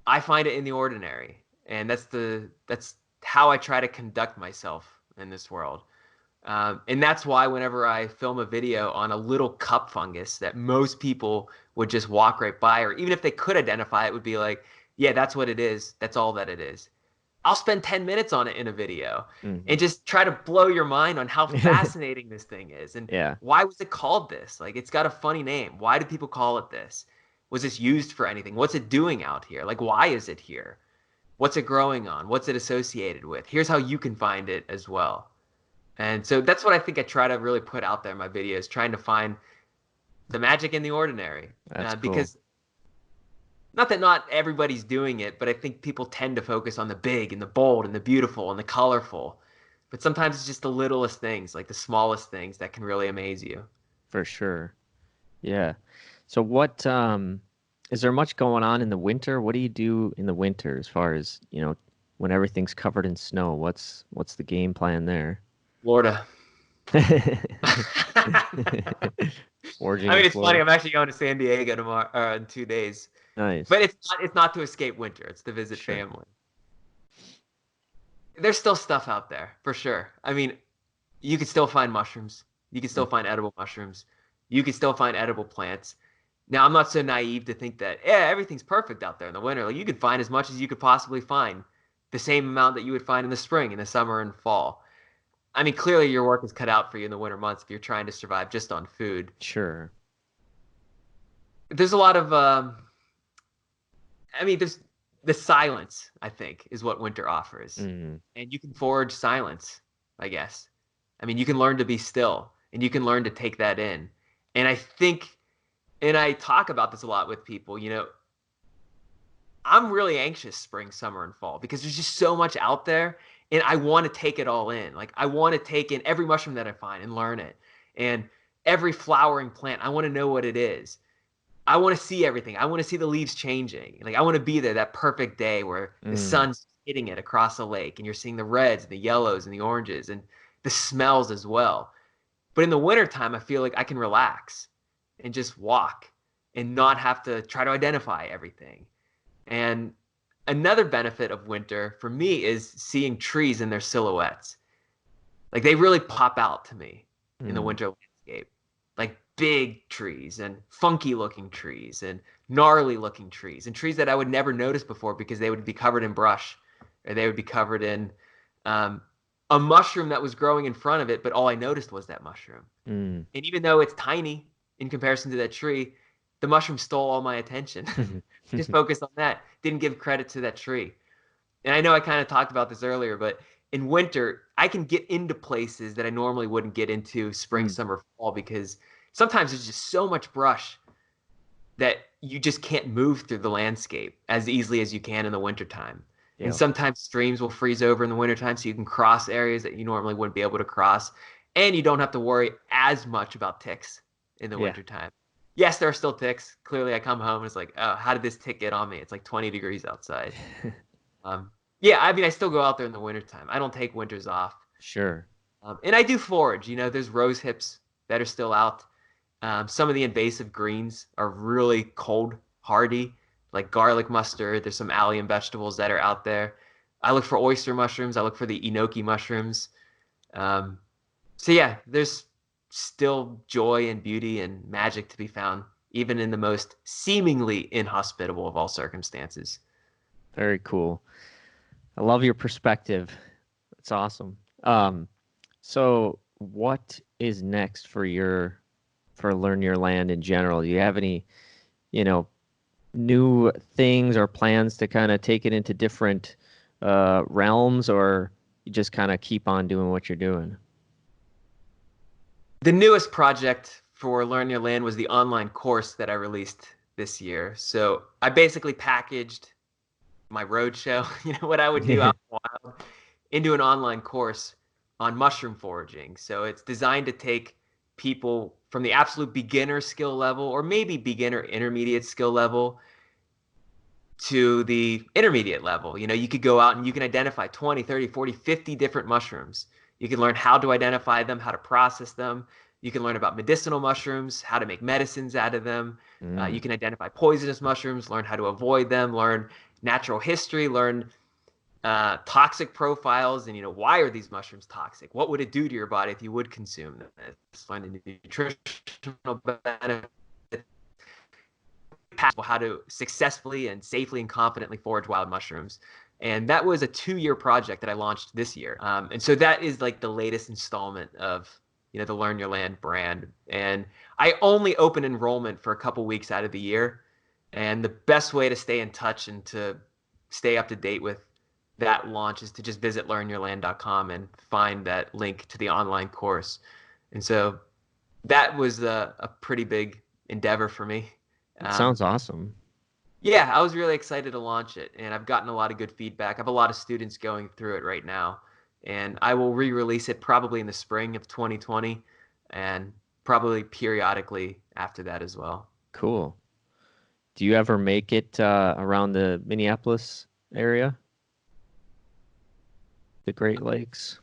I find it in the ordinary. And that's how I try to conduct myself in this world. And that's why whenever I film a video on a little cup fungus that most people would just walk right by, or even if they could identify it, would be like, yeah, that's what it is. That's all that it is. I'll spend 10 minutes on it in a video Hmm. and just try to blow your mind on how fascinating this thing is and Yeah. why was it called this? Like, it's got a funny name. Why do people call it this? Was this used for anything? What's it doing out here? Like, why is it here? What's it growing on? What's it associated with? Here's how you can find it as well. And so that's what I think I try to really put out there in my videos, trying to find the magic in the ordinary. That's cool. Because not that not everybody's doing it, but I think people tend to focus on the big and the bold and the beautiful and the colorful. But sometimes it's just the littlest things, like the smallest things that can really amaze you. For sure. Yeah. So what is there much going on in the winter? What do you do in the winter as far as, when everything's covered in snow? What's the game plan there? Florida. Foraging I in mean, it's funny. Florida. I'm actually going to San Diego tomorrow, in 2 days. But Nice. it's not to escape winter. It's to visit Sure. family. There's still stuff out there for sure. I mean, you can still find mushrooms. You can still Mm. find edible mushrooms. You can still find edible plants. Now, I'm not so naive to think that, yeah, everything's perfect out there in the winter. Like, you could find as much as you could possibly find, the same amount that you would find in the spring, in the summer, and fall. I mean, clearly your work is cut out for you in the winter months if you're trying to survive just on food. Sure. There's a lot of, I mean, there's the silence, I think, is what winter offers. Mm. And you can forge silence, I guess. I mean, you can learn to be still and you can learn to take that in. And I think, and I talk about this a lot with people, I'm really anxious spring, summer, and fall because there's just so much out there and I want to take it all in. Like, I want to take in every mushroom that I find and learn it. And every flowering plant, I want to know what it is. I want to see everything. I want to see the leaves changing. Like, I want to be there that perfect day where the Mm. sun's hitting it across the lake and you're seeing the reds and the yellows and the oranges and the smells as well. But in the wintertime, I feel like I can relax and just walk and not have to try to identify everything. And another benefit of winter for me is seeing trees in their silhouettes. Like, they really pop out to me in the Mm. winter landscape. Like big trees and funky looking trees and gnarly looking trees and trees that I would never notice before because they would be covered in brush or they would be covered in um, a mushroom that was growing in front of it, but all I noticed was that mushroom. Mm. And even though it's tiny in comparison to that tree, the mushroom stole all my attention. Just focused on that, didn't give credit to that tree. And I know I kind of talked about this earlier, but in winter, I can get into places that I normally wouldn't get into spring, Mm, summer, fall because sometimes there's just so much brush that you just can't move through the landscape as easily as you can in the wintertime. And yeah. sometimes streams will freeze over in the wintertime, so you can cross areas that you normally wouldn't be able to cross. And you don't have to worry as much about ticks in the Yeah. wintertime. Yes, there are still ticks. Clearly, I come home and it's like, oh, how did this tick get on me? It's like 20 degrees outside. Um, yeah, I mean, I still go out there in the wintertime. I don't take winters off. Sure. And I do forage. You know, there's rose hips that are still out. Some of the invasive greens are really cold hardy, like garlic mustard. There's some allium vegetables that are out there. I look for oyster mushrooms. I look for the enoki mushrooms. Um, so yeah, there's still joy and beauty and magic to be found, even in the most seemingly inhospitable of all circumstances. Very cool. I love your perspective. It's awesome. Um, so what is next for Learn Your Land in general? Do you have any, you know, new things or plans to kind of take it into different realms, or you just kind of keep on doing what you're doing? The newest project for Learn Your Land was the online course that I released this year. So I basically packaged my roadshow, you know, what I would do out in the wild, into an online course on mushroom foraging. So it's designed to take people from the absolute beginner skill level or maybe beginner intermediate skill level to the intermediate level. You know, you could go out and you can identify 20, 30, 40, 50 different mushrooms. You can learn how to identify them, how to process them. You can learn about medicinal mushrooms, how to make medicines out of them. You Mm, can identify poisonous mushrooms, learn how to avoid them, learn natural history, learn toxic profiles, and you know, why are these mushrooms toxic? What would it do to your body if you would consume them? Learn the nutritional benefits, how to successfully and safely and confidently forage wild mushrooms. And that was a 2-year project that I launched this year. And so that is like the latest installment of, you know, the Learn Your Land brand. And I only open enrollment for a couple weeks out of the year. And the best way to stay in touch and to stay up to date with that launch is to just visit learnyourland.com and find that link to the online course. And so that was a pretty big endeavor for me. it sounds Um, awesome. yeah, I was really excited to launch it, and I've gotten a lot of good feedback. I have a lot of students going through it right now, and I will re-release it probably in the spring of 2020, and probably periodically after that as well. Cool. Do you ever make it around the Minneapolis area, the Great Lakes?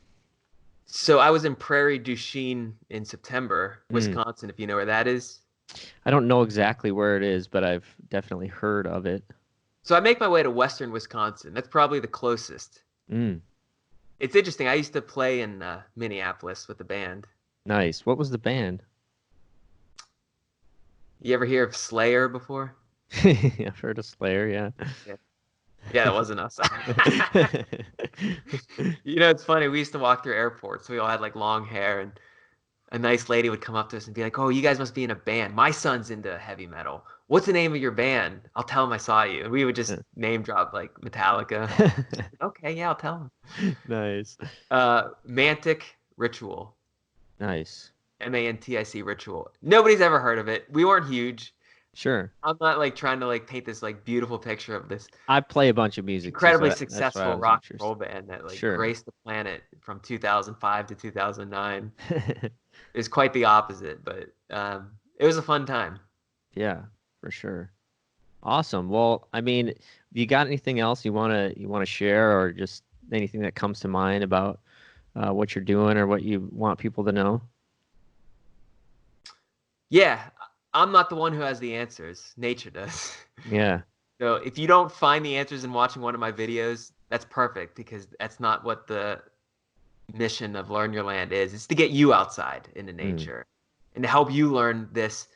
So I was in Prairie du Chien in September, Mm. Wisconsin, if you know where that is. I don't know exactly where it is, but I've definitely heard of it. So I make my way to Western Wisconsin. That's probably the closest. Mm. It's interesting. I used to play in Minneapolis with the band. Nice. What was the band? You ever hear of Slayer before? I've heard of Slayer, yeah. Yeah. Yeah, that wasn't us. You know, it's funny. We used to walk through airports. We all had like long hair, and a nice lady would come up to us and be like, "Oh, you guys must be in a band. My son's into heavy metal. What's the name of your band? I'll tell him I saw you." And we would just name drop like Metallica. Okay, yeah, I'll tell him. Nice. Mantic Ritual, Nice. Mantic Ritual. Nobody's ever heard of it. We weren't huge. Sure. I'm not like trying to like paint this like beautiful picture of this I play a bunch of music too, so incredibly that's why I successful was rock and interested. roll band that like Sure. graced the planet from 2005 to 2009. It was quite the opposite, but it was a fun time. Yeah, for sure. Awesome. Well, I mean, you got anything else you wanna share, or just anything that comes to mind about what you're doing or what you want people to know? Yeah, I'm not the one who has the answers. Nature does. Yeah. So if you don't find the answers in watching one of my videos, that's perfect because that's not what the mission of Learn Your Land is. It's to get you outside into Mm, nature and to help you learn this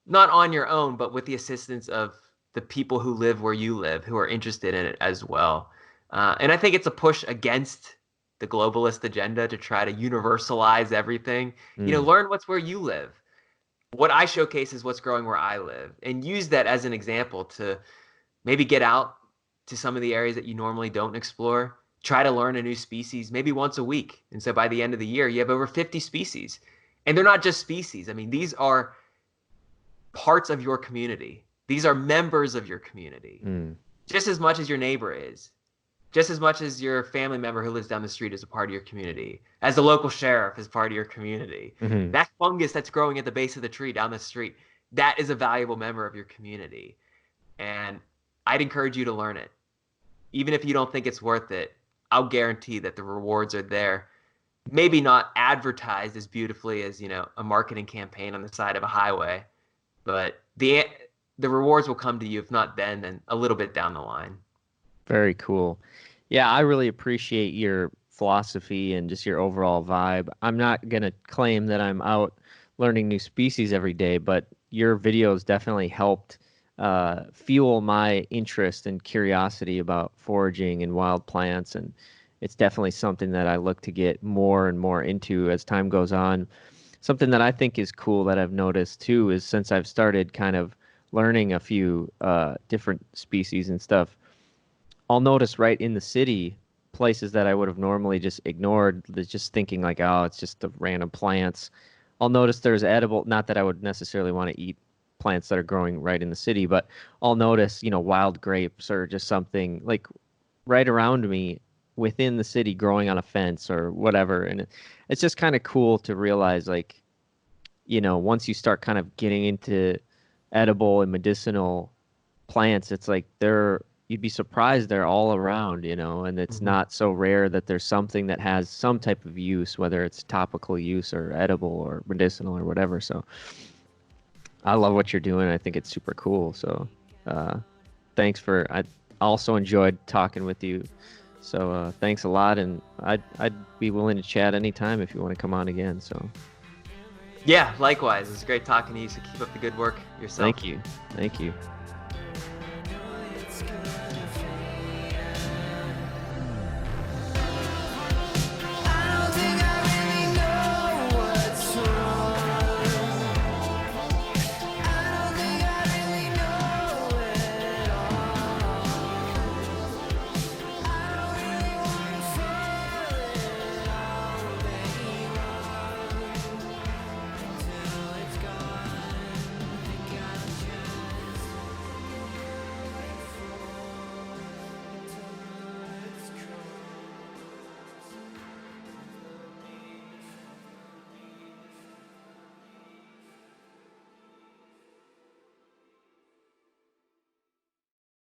not on your own, but with the assistance of the people who live where you live, who are interested in it as well. And I think it's a push against the globalist agenda to try to universalize everything. You know, mm, learn what's where you live. What I showcase is what's growing where I live, and use that as an example to maybe get out to some of the areas that you normally don't explore. Try to learn a new species maybe once a week. And so by the end of the year, you have over 50 species. And they're not just species. I mean, these are parts of your community. These are members of your community, Mm. just as much as your neighbor is, just as much as your family member who lives down the street is a part of your community, as the local sheriff is part of your community. Hmm. That fungus that's growing at the base of the tree down the street, that is a valuable member of your community. And I'd encourage you to learn it. Even if you don't think it's worth it, I'll guarantee that the rewards are there. Maybe not advertised as beautifully as, a marketing campaign on the side of a highway, but the rewards will come to you, if not then, then a little bit down the line. Very cool. Yeah, I really appreciate your philosophy and just your overall vibe. I'm not going to claim that I'm out learning new species every day, but your videos definitely helped fuel my interest and curiosity about foraging and wild plants. And it's definitely something that I look to get more and more into as time goes on. Something that I think is cool that I've noticed too is since I've started kind of learning a few different species and stuff, I'll notice right in the city places that I would have normally just ignored, just thinking like, oh, it's just the random plants. I'll notice there's edible, not that I would necessarily want to eat plants that are growing right in the city, but I'll notice, wild grapes or just something like right around me within the city growing on a fence or whatever. And it's just kind of cool to realize like, once you start kind of getting into edible and medicinal plants, it's like you'd be surprised they're all around, and it's Mhm. not so rare that there's something that has some type of use, whether it's topical use or edible or medicinal or whatever. So I love what you're doing. I think it's super cool. So uh, I also enjoyed talking with you. So thanks a lot, and I'd be willing to chat anytime if you want to come on again. So Yeah, likewise. It's great talking to you. So keep up the good work yourself. thank you. Thank you.